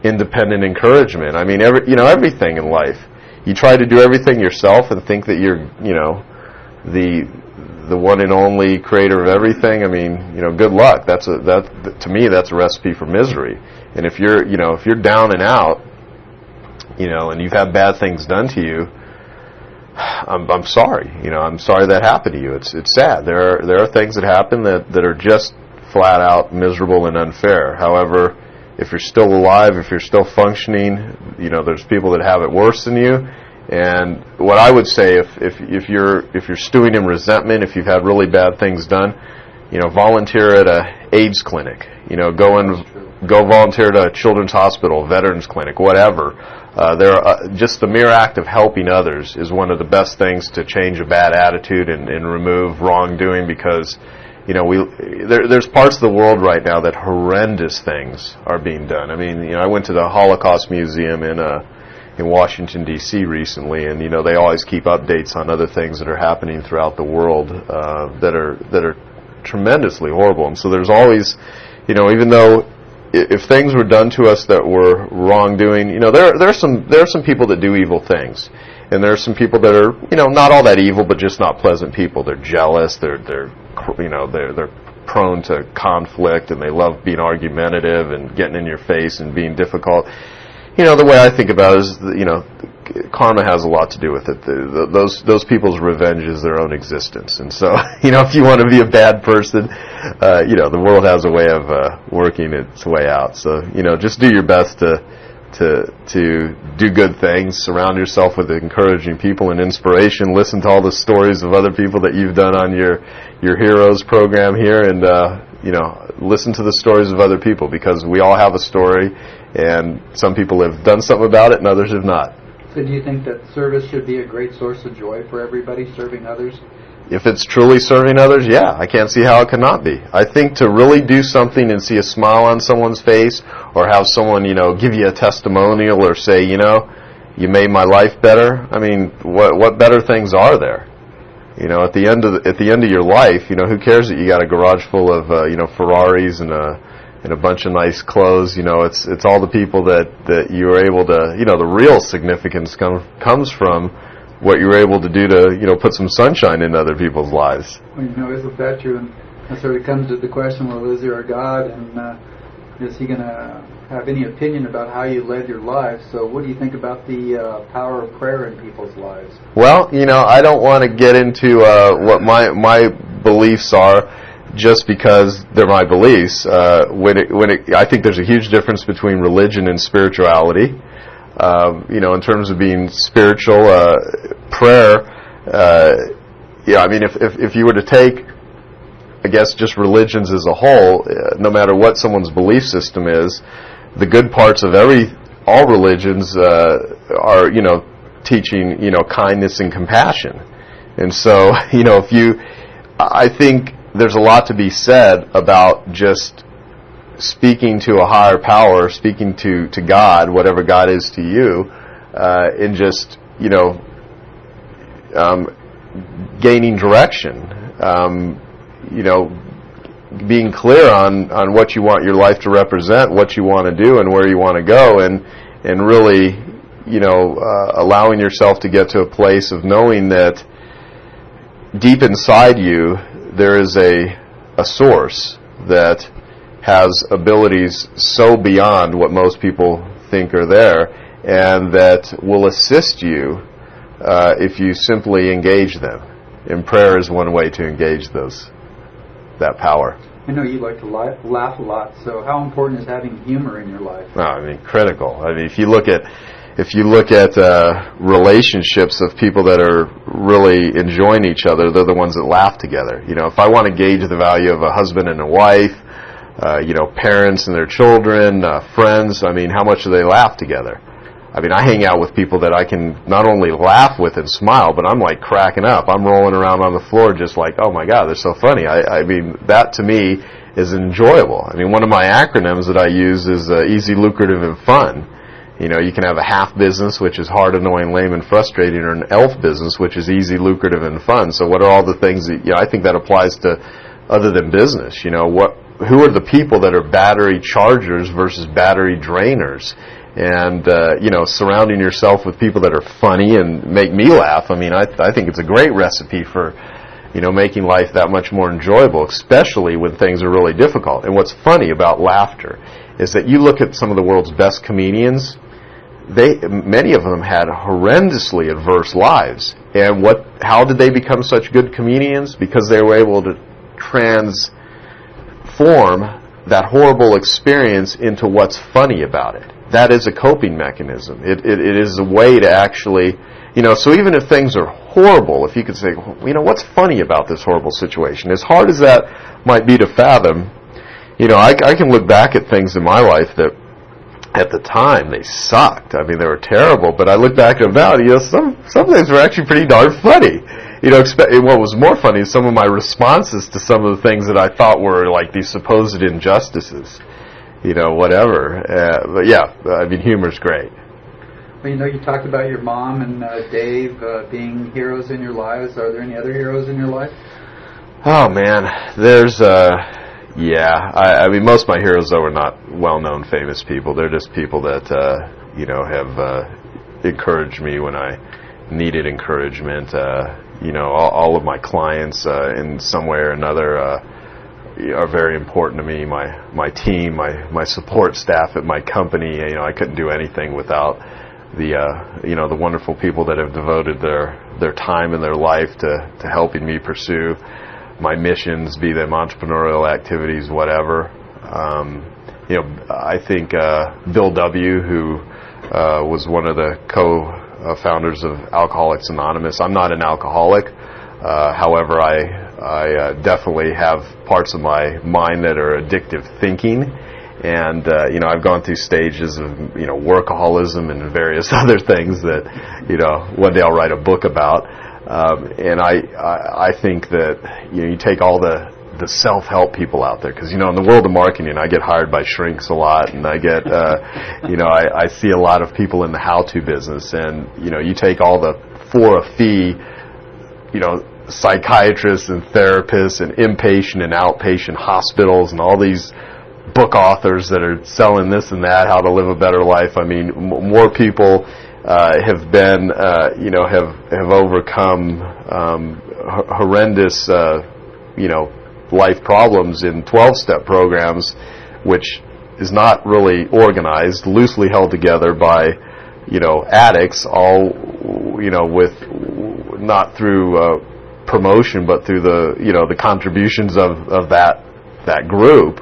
independent encouragement. I mean, everything in life. You try to do everything yourself and think that you're, the one and only creator of everything. I mean, good luck. To me, that's a recipe for misery. And if you're down and out, and you've had bad things done to you, I'm sorry. I'm sorry that happened to you. It's sad. There are things that happen that are just flat out miserable and unfair. However, if you're still alive, if you're still functioning, there's people that have it worse than you. And what I would say, if you're stewing in resentment, if you've had really bad things done, volunteer at a AIDS clinic. Go volunteer at a children's hospital, veterans clinic, whatever. Just the mere act of helping others is one of the best things to change a bad attitude and remove wrongdoing, because there's parts of the world right now that horrendous things are being done. I mean, I went to the Holocaust Museum in Washington D.C. recently, and they always keep updates on other things that are happening throughout the world that are tremendously horrible. And so there's always, even though if things were done to us that were wrongdoing, there are some people that do evil things, and there are some people that are not all that evil, but just not pleasant people. They're jealous. They're prone to conflict, and they love being argumentative and getting in your face and being difficult. The way I think about it is, karma has a lot to do with it. Those people's revenge is their own existence. And so, if you want to be a bad person, the world has a way of working its way out. So, just do your best to do good things. Surround yourself with encouraging people and inspiration. Listen to all the stories of other people that you've done on your Heroes program here, and listen to the stories of other people, because we all have a story, and some people have done something about it and others have not. So do you think that service should be a great source of joy for everybody, serving others? If it's truly serving others, yeah, I can't see how it cannot be. I think to really do something and see a smile on someone's face, or have someone, give you a testimonial, or say, you made my life better. I mean, what better things are there? At the end of your life, who cares that you got a garage full of Ferraris and a bunch of nice clothes? It's all the people that you were able to, the real significance comes from what you were able to do to, put some sunshine in other people's lives. Well, isn't that true? And that sort of comes to the question, well, is there a God, and is He going to have any opinion about how you led your life? So what do you think about the power of prayer in people's lives? Well, I don't want to get into what my beliefs are just because they're my beliefs. I think there's a huge difference between religion and spirituality. In terms of being spiritual, prayer, if you were to take, I guess, just religions as a whole, no matter what someone's belief system is, the good parts of all religions are, teaching, kindness and compassion. And so, I think there's a lot to be said about just speaking to a higher power, speaking to God, whatever God is to you, and just, gaining direction, being clear on what you want your life to represent, what you want to do, and where you want to go, and really, allowing yourself to get to a place of knowing that deep inside you there is a source that has abilities so beyond what most people think are there, and that will assist you if you simply engage them. And prayer is one way to engage that power. I know you like to laugh a lot, so how important is having humor in your life? No, I mean, critical. I mean, if you look at relationships of people that are really enjoying each other, they're the ones that laugh together. If I want to gauge the value of a husband and a wife, parents and their children, friends, I mean, how much do they laugh together? I mean, I hang out with people that I can not only laugh with and smile, but I'm like cracking up. I'm rolling around on the floor just like, oh my God, they're so funny. I mean, that to me is enjoyable. I mean, one of my acronyms that I use is easy, lucrative, and fun. You can have a half business, which is hard, annoying, lame, and frustrating, or an elf business, which is easy, lucrative, and fun. So what are all the things that, I think that applies to other than business? Who are the people that are battery chargers versus battery drainers? And, surrounding yourself with people that are funny and make me laugh, I mean, I think it's a great recipe for, making life that much more enjoyable, especially when things are really difficult. And what's funny about laughter is that you look at some of the world's best comedians, many of them had horrendously adverse lives. And how did they become such good comedians? Because they were able to transform that horrible experience into what's funny about it. That is a coping mechanism. It is a way to actually, so even if things are horrible, if you could say, what's funny about this horrible situation? As hard as that might be to fathom, I can look back at things in my life that at the time they sucked. I mean, they were terrible, but I look back at them now, some things were actually pretty darn funny. What was more funny is some of my responses to some of the things that I thought were like these supposed injustices. Whatever. But yeah, I mean, humor's great. Well, you talked about your mom and Dave being heroes in your lives. Are there any other heroes in your life? Oh, man. There's, I mean, most of my heroes, though, are not well-known, famous people. They're just people that, have encouraged me when I needed encouragement. All of my clients, in some way or another, are very important to me. My team, my support staff at my company. I couldn't do anything without the wonderful people that have devoted their time and their life to helping me pursue my missions, be them entrepreneurial activities, whatever. I think Bill W., who was one of the co-founders of Alcoholics Anonymous. I'm not an alcoholic. However, I definitely have parts of my mind that are addictive thinking, and I've gone through stages of workaholism and various other things that one day I'll write a book about. And I think that you take all the self-help people out there, because in the world of marketing I get hired by shrinks a lot, and I get I see a lot of people in the how-to business, and you take all the for a fee psychiatrists and therapists and inpatient and outpatient hospitals and all these book authors that are selling this and that, how to live a better life. I mean, more people have been, have overcome horrendous, life problems in 12-step programs, which is not really organized, loosely held together by, addicts, all, with not through promotion, but through the contributions of that group.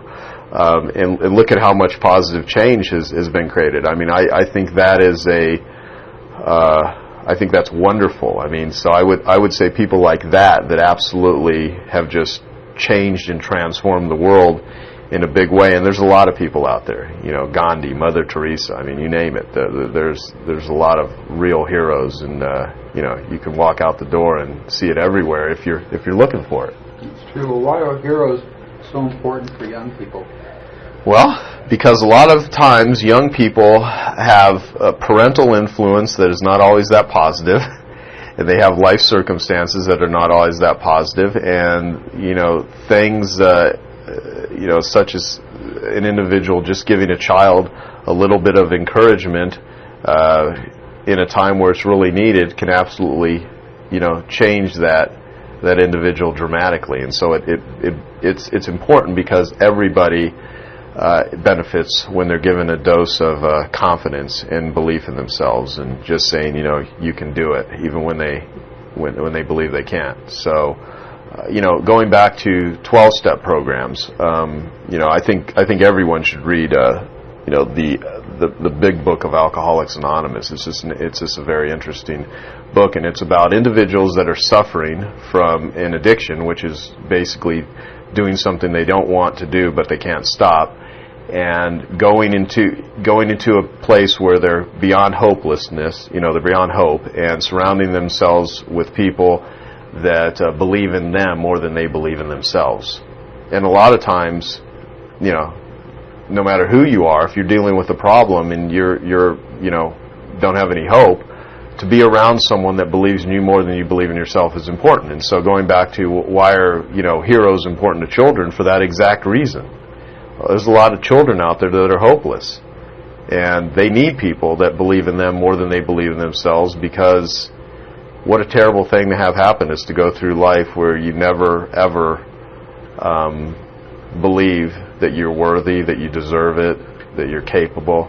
And look at how much positive change has been created. I mean, I think that is I think that's wonderful. I mean, so I would say people like that absolutely have just changed and transformed the world in a big way. And there's a lot of people out there, Gandhi, Mother Teresa, I mean, you name it. There's a lot of real heroes, and you can walk out the door and see it everywhere if you're looking for it. It's true. Well, why are heroes so important for young people? Well, because a lot of times young people have a parental influence that is not always that positive, and they have life circumstances that are not always that positive, and things such as an individual just giving a child a little bit of encouragement in a time where it's really needed can absolutely, change that individual dramatically. And so it's important because everybody benefits when they're given a dose of confidence and belief in themselves, and just saying, you can do it, even when they believe they can't. So, going back to 12-step programs, I think everyone should read, the big book of Alcoholics Anonymous. It's just a very interesting book, and it's about individuals that are suffering from an addiction, which is basically doing something they don't want to do but they can't stop, and going into a place where they're beyond hopelessness, they're beyond hope, and surrounding themselves with people that believe in them more than they believe in themselves. And a lot of times, no matter who you are, if you're dealing with a problem and you're don't have any hope, to be around someone that believes in you more than you believe in yourself is important. And so going back to why are heroes important to children, for that exact reason. There's a lot of children out there that are hopeless, and they need people that believe in them more than they believe in themselves, because what a terrible thing to have happen is to go through life where you never ever believe that you're worthy, that you deserve it, that you're capable,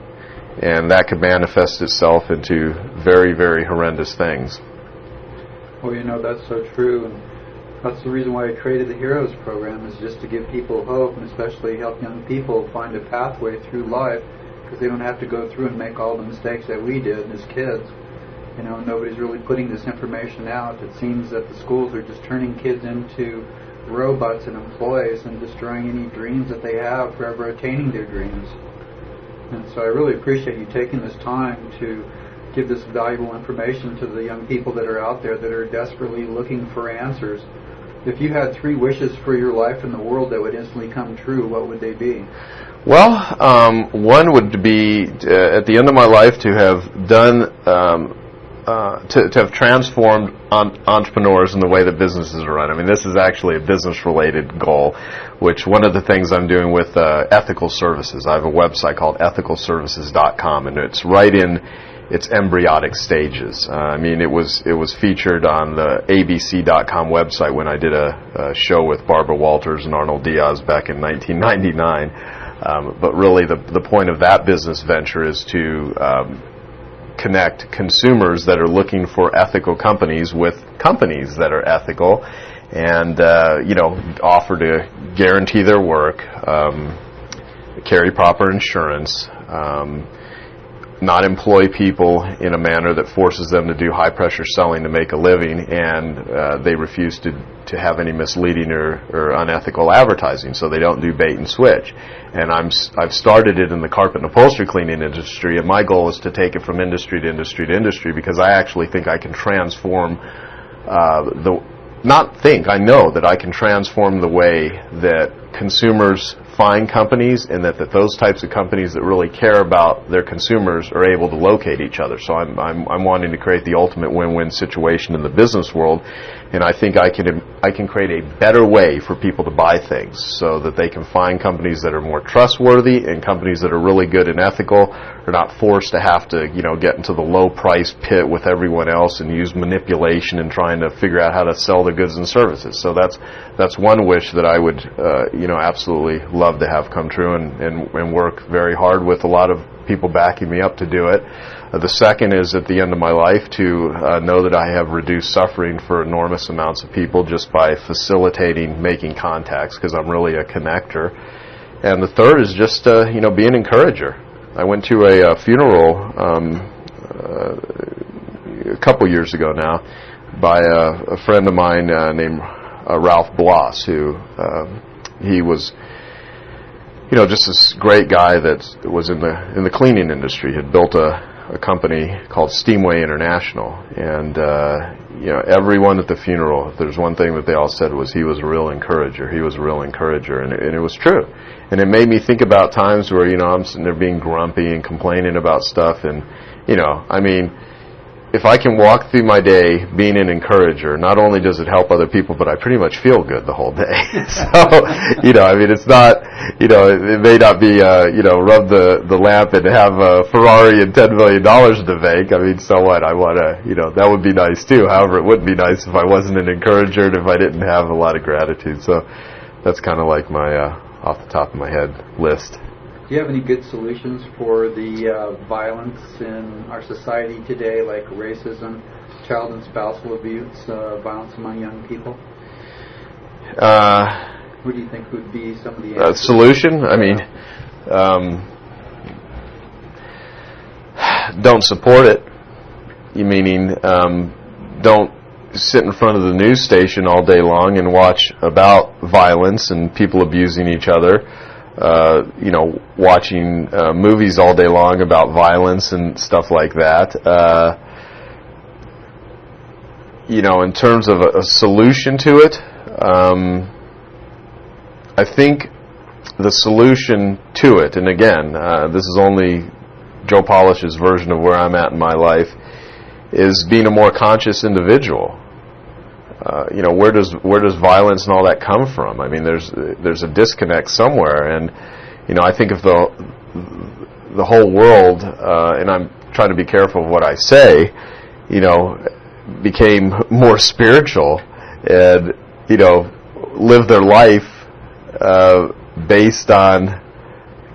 and that could manifest itself into very, very horrendous things. Well, that's so true, and that's the reason why I created the Heroes program, is just to give people hope, and especially help young people find a pathway through life, because they don't have to go through and make all the mistakes that we did as kids. Nobody's really putting this information out. It seems that the schools are just turning kids into robots and employees and destroying any dreams that they have for ever attaining their dreams. And so I really appreciate you taking this time to give this valuable information to the young people that are out there that are desperately looking for answers. If you had 3 wishes for your life in the world that would instantly come true, what would they be? Well, one would be at the end of my life to have done to have transformed entrepreneurs in the way that businesses are run. I mean, this is actually a business-related goal, which one of the things I'm doing with ethical services. I have a website called ethicalservices.com, and it's right in its embryonic stages. It was featured on the abc.com website when I did a show with Barbara Walters and Arnold Diaz back in 1999. But really, the point of that business venture is to connect consumers that are looking for ethical companies with companies that are ethical, and offer to guarantee their work, carry proper insurance, not employ people in a manner that forces them to do high pressure selling to make a living, and they refuse to have any misleading or unethical advertising, so they don't do bait and switch. And I've started it in the carpet and upholstery cleaning industry, and my goal is to take it from industry to industry to industry, because I actually think I can transform I know that I can transform the way that consumers find companies, and that those types of companies that really care about their consumers are able to locate each other. So I'm wanting to create the ultimate win-win situation in the business world, and I think I can create a better way for people to buy things, so that they can find companies that are more trustworthy, and companies that are really good and ethical, are not forced to have to get into the low price pit with everyone else and use manipulation and trying to figure out how to sell their goods and services. So that's one wish that I would absolutely love to have come true, and work very hard with a lot of people backing me up to do it. The second is, at the end of my life, to know that I have reduced suffering for enormous amounts of people just by facilitating making contacts, because I'm really a connector. And the third is just be an encourager. I went to a funeral a couple years ago now by a friend of mine named Ralph Bloss, who he was just this great guy that was in the cleaning industry. Had built a company called Steamway International, and everyone at the funeral, if there's one thing that they all said, was he was a real encourager. He was a real encourager, and it was true. And it made me think about times where I'm sitting there being grumpy and complaining about stuff, and if I can walk through my day being an encourager, not only does it help other people, but I pretty much feel good the whole day. So, I mean, it's not, it may not be, rub the lamp and have a Ferrari and $10 million in the bank. I mean, so what? I want to, that would be nice too. However, it wouldn't be nice if I wasn't an encourager and if I didn't have a lot of gratitude. So that's kind of like my, off the top of my head, list. Do you have any good solutions for the violence in our society today, like racism, child and spousal abuse, violence among young people? What do you think would be some of the answers? Solution? I mean, don't support it. Meaning, don't sit in front of the news station all day long and watch about violence and people abusing each other. Watching movies all day long about violence and stuff like that. In terms of a solution to it, I think the solution to it, and again, this is only Joe Polish's version of where I'm at in my life, is being a more conscious individual. Where does violence and all that come from? I mean, there's a disconnect somewhere, and I think if the whole world, and I'm trying to be careful of what I say, became more spiritual and live their life based on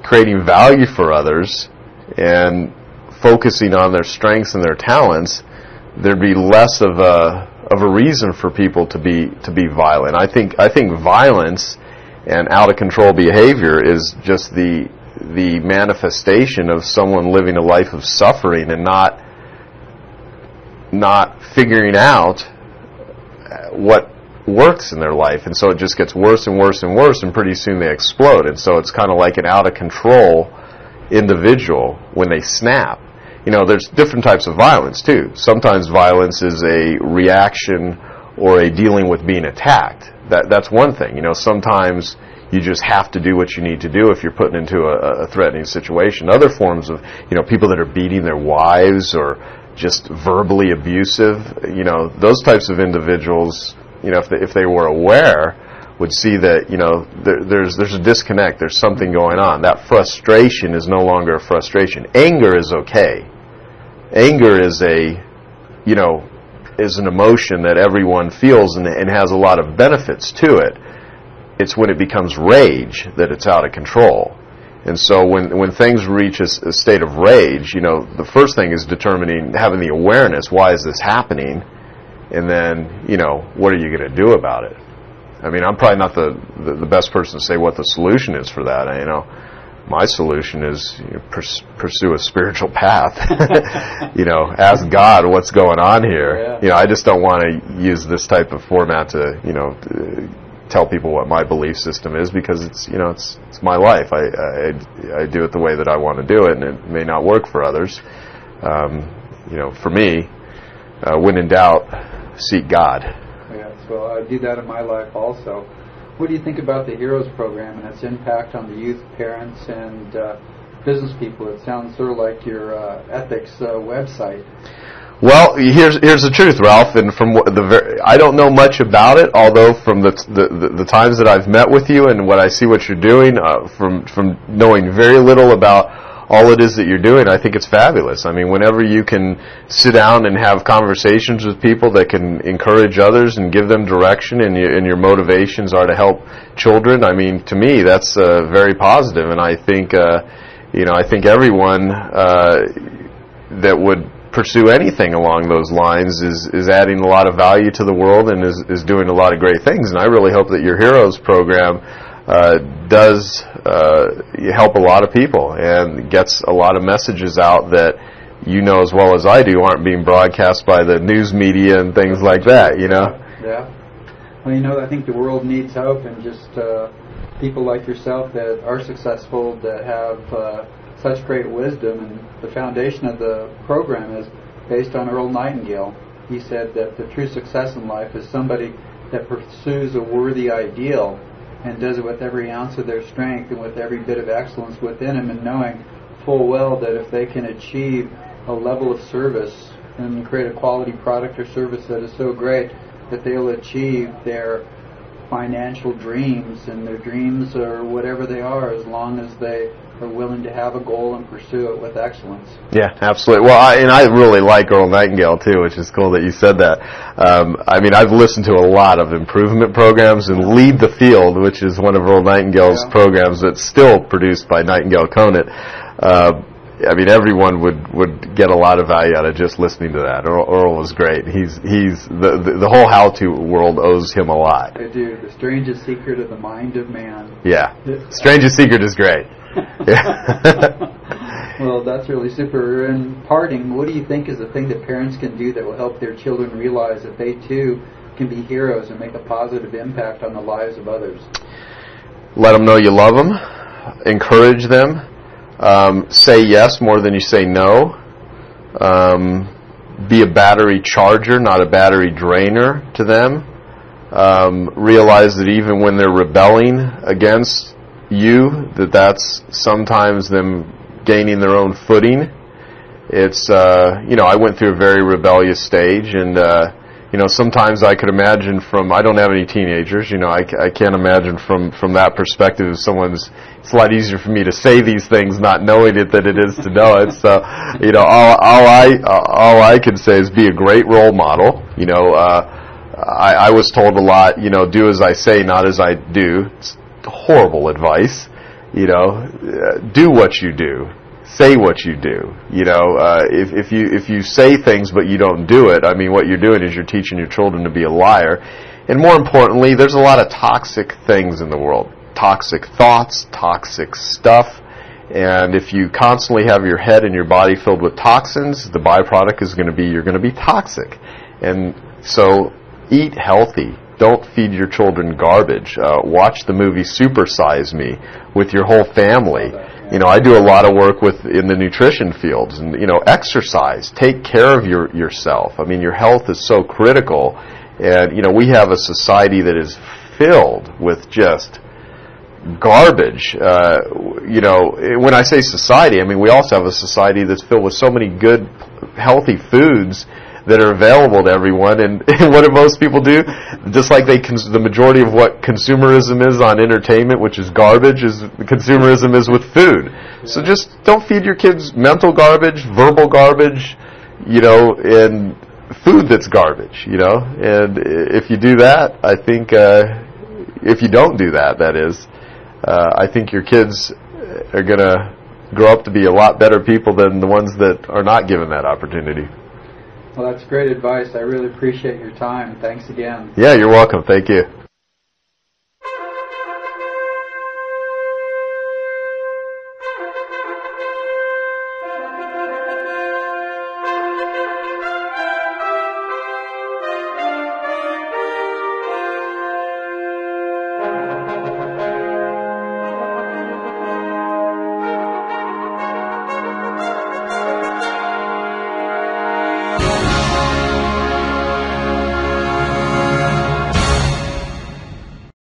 creating value for others and focusing on their strengths and their talents, there'd be less of a reason for people to be violent. I think violence and out of control behavior is just the manifestation of someone living a life of suffering and not figuring out what works in their life, and so it just gets worse and worse and worse, and pretty soon they explode. And so it's kind of like an out of control individual when they snap. There's different types of violence too. Sometimes violence is a reaction or a dealing with being attacked. That's one thing. Sometimes you just have to do what you need to do if you're put into a threatening situation. Other forms of, people that are beating their wives or just verbally abusive, those types of individuals, if they were aware, would see that, there's a disconnect, there's something going on. That frustration is no longer a frustration. Anger is okay. Anger is is an emotion that everyone feels and has a lot of benefits to it. It's when it becomes rage that it's out of control. And so when things reach a state of rage, the first thing is having the awareness, why is this happening? And then, what are you going to do about it? I mean, I'm probably not the best person to say what the solution is for that. My solution is pursue a spiritual path. Ask God what's going on here. Yeah. I just don't want to use this type of format to tell people what my belief system is, because it's my life. I do it the way that I want to do it, and it may not work for others. For me, when in doubt, seek God. Yes, well, I do that in my life also. What do you think about the Heroes program and its impact on the youth, parents, and business people? It sounds sort of like your ethics website. Well, here's the truth, Ralph, and from I don't know much about it, although from the times that I've met with you and what I see what you're doing, from knowing very little about all it is that you're doing, I think it's fabulous. I mean, whenever you can sit down and have conversations with people that can encourage others and give them direction, and your motivations are to help children, I mean, to me, that's very positive. And I think, I think everyone that would pursue anything along those lines is adding a lot of value to the world and is doing a lot of great things. And I really hope that your Heroes program does help a lot of people and gets a lot of messages out that as well as I do aren't being broadcast by the news media and things like that, Yeah. Well, I think the world needs hope, and just people like yourself that are successful, that have such great wisdom. And the foundation of the program is based on Earl Nightingale. He said that the true success in life is somebody that pursues a worthy ideal and does it with every ounce of their strength and with every bit of excellence within them, and knowing full well that if they can achieve a level of service and create a quality product or service that is so great that they'll achieve their financial dreams and their dreams or whatever they are, as long as they are willing to have a goal and pursue it with excellence. Yeah, absolutely. Well, I really like Earl Nightingale too, which is cool that you said that. I mean, I've listened to a lot of improvement programs, and Lead the Field, which is one of Earl Nightingale's programs that's still produced by Nightingale Conant. I mean, everyone would get a lot of value out of just listening to that. Earl was great. He's the whole how-to world owes him a lot. I do. The strangest secret of the mind of man. Yeah, strangest secret is great. Well, that's really super. In parting, what do you think is the thing that parents can do that will help their children realize that they too can be heroes and make a positive impact on the lives of others? Let them know you love them. Encourage them. Say yes more than you say no. Be a battery charger, not a battery drainer to them. Realize that even when they're rebelling against you, that's sometimes them gaining their own footing. It's, I went through a very rebellious stage, and, sometimes I could imagine I don't have any teenagers, I can't imagine from that perspective if it's a lot easier for me to say these things not knowing it than it is to know it. So, all I can say is be a great role model. I was told a lot, do as I say, not as I do. It's horrible advice. Do what you do. Say what you do. If you say things but you don't do it, I mean, what you're doing is you're teaching your children to be a liar. And more importantly, there's a lot of toxic things in the world. Toxic thoughts, toxic stuff. And if you constantly have your head and your body filled with toxins, the byproduct is going to be you're going to be toxic. And so eat healthy. Don't feed your children garbage. Watch the movie Super Size Me with your whole family. I do a lot of work in the nutrition fields, and exercise. Take care of yourself. I mean, your health is so critical, and we have a society that is filled with just garbage. When I say society, I mean we also have a society that's filled with so many good, healthy foods that are available to everyone, and what do most people do? Just like the majority of what consumerism is on entertainment, which is garbage, is consumerism is with food. So just don't feed your kids mental garbage, verbal garbage, and food that's garbage, And if you do that, I think, if you don't do that, that is, I think your kids are going to grow up to be a lot better people than the ones that are not given that opportunity. Well, that's great advice. I really appreciate your time. Thanks again. Yeah, you're welcome. Thank you.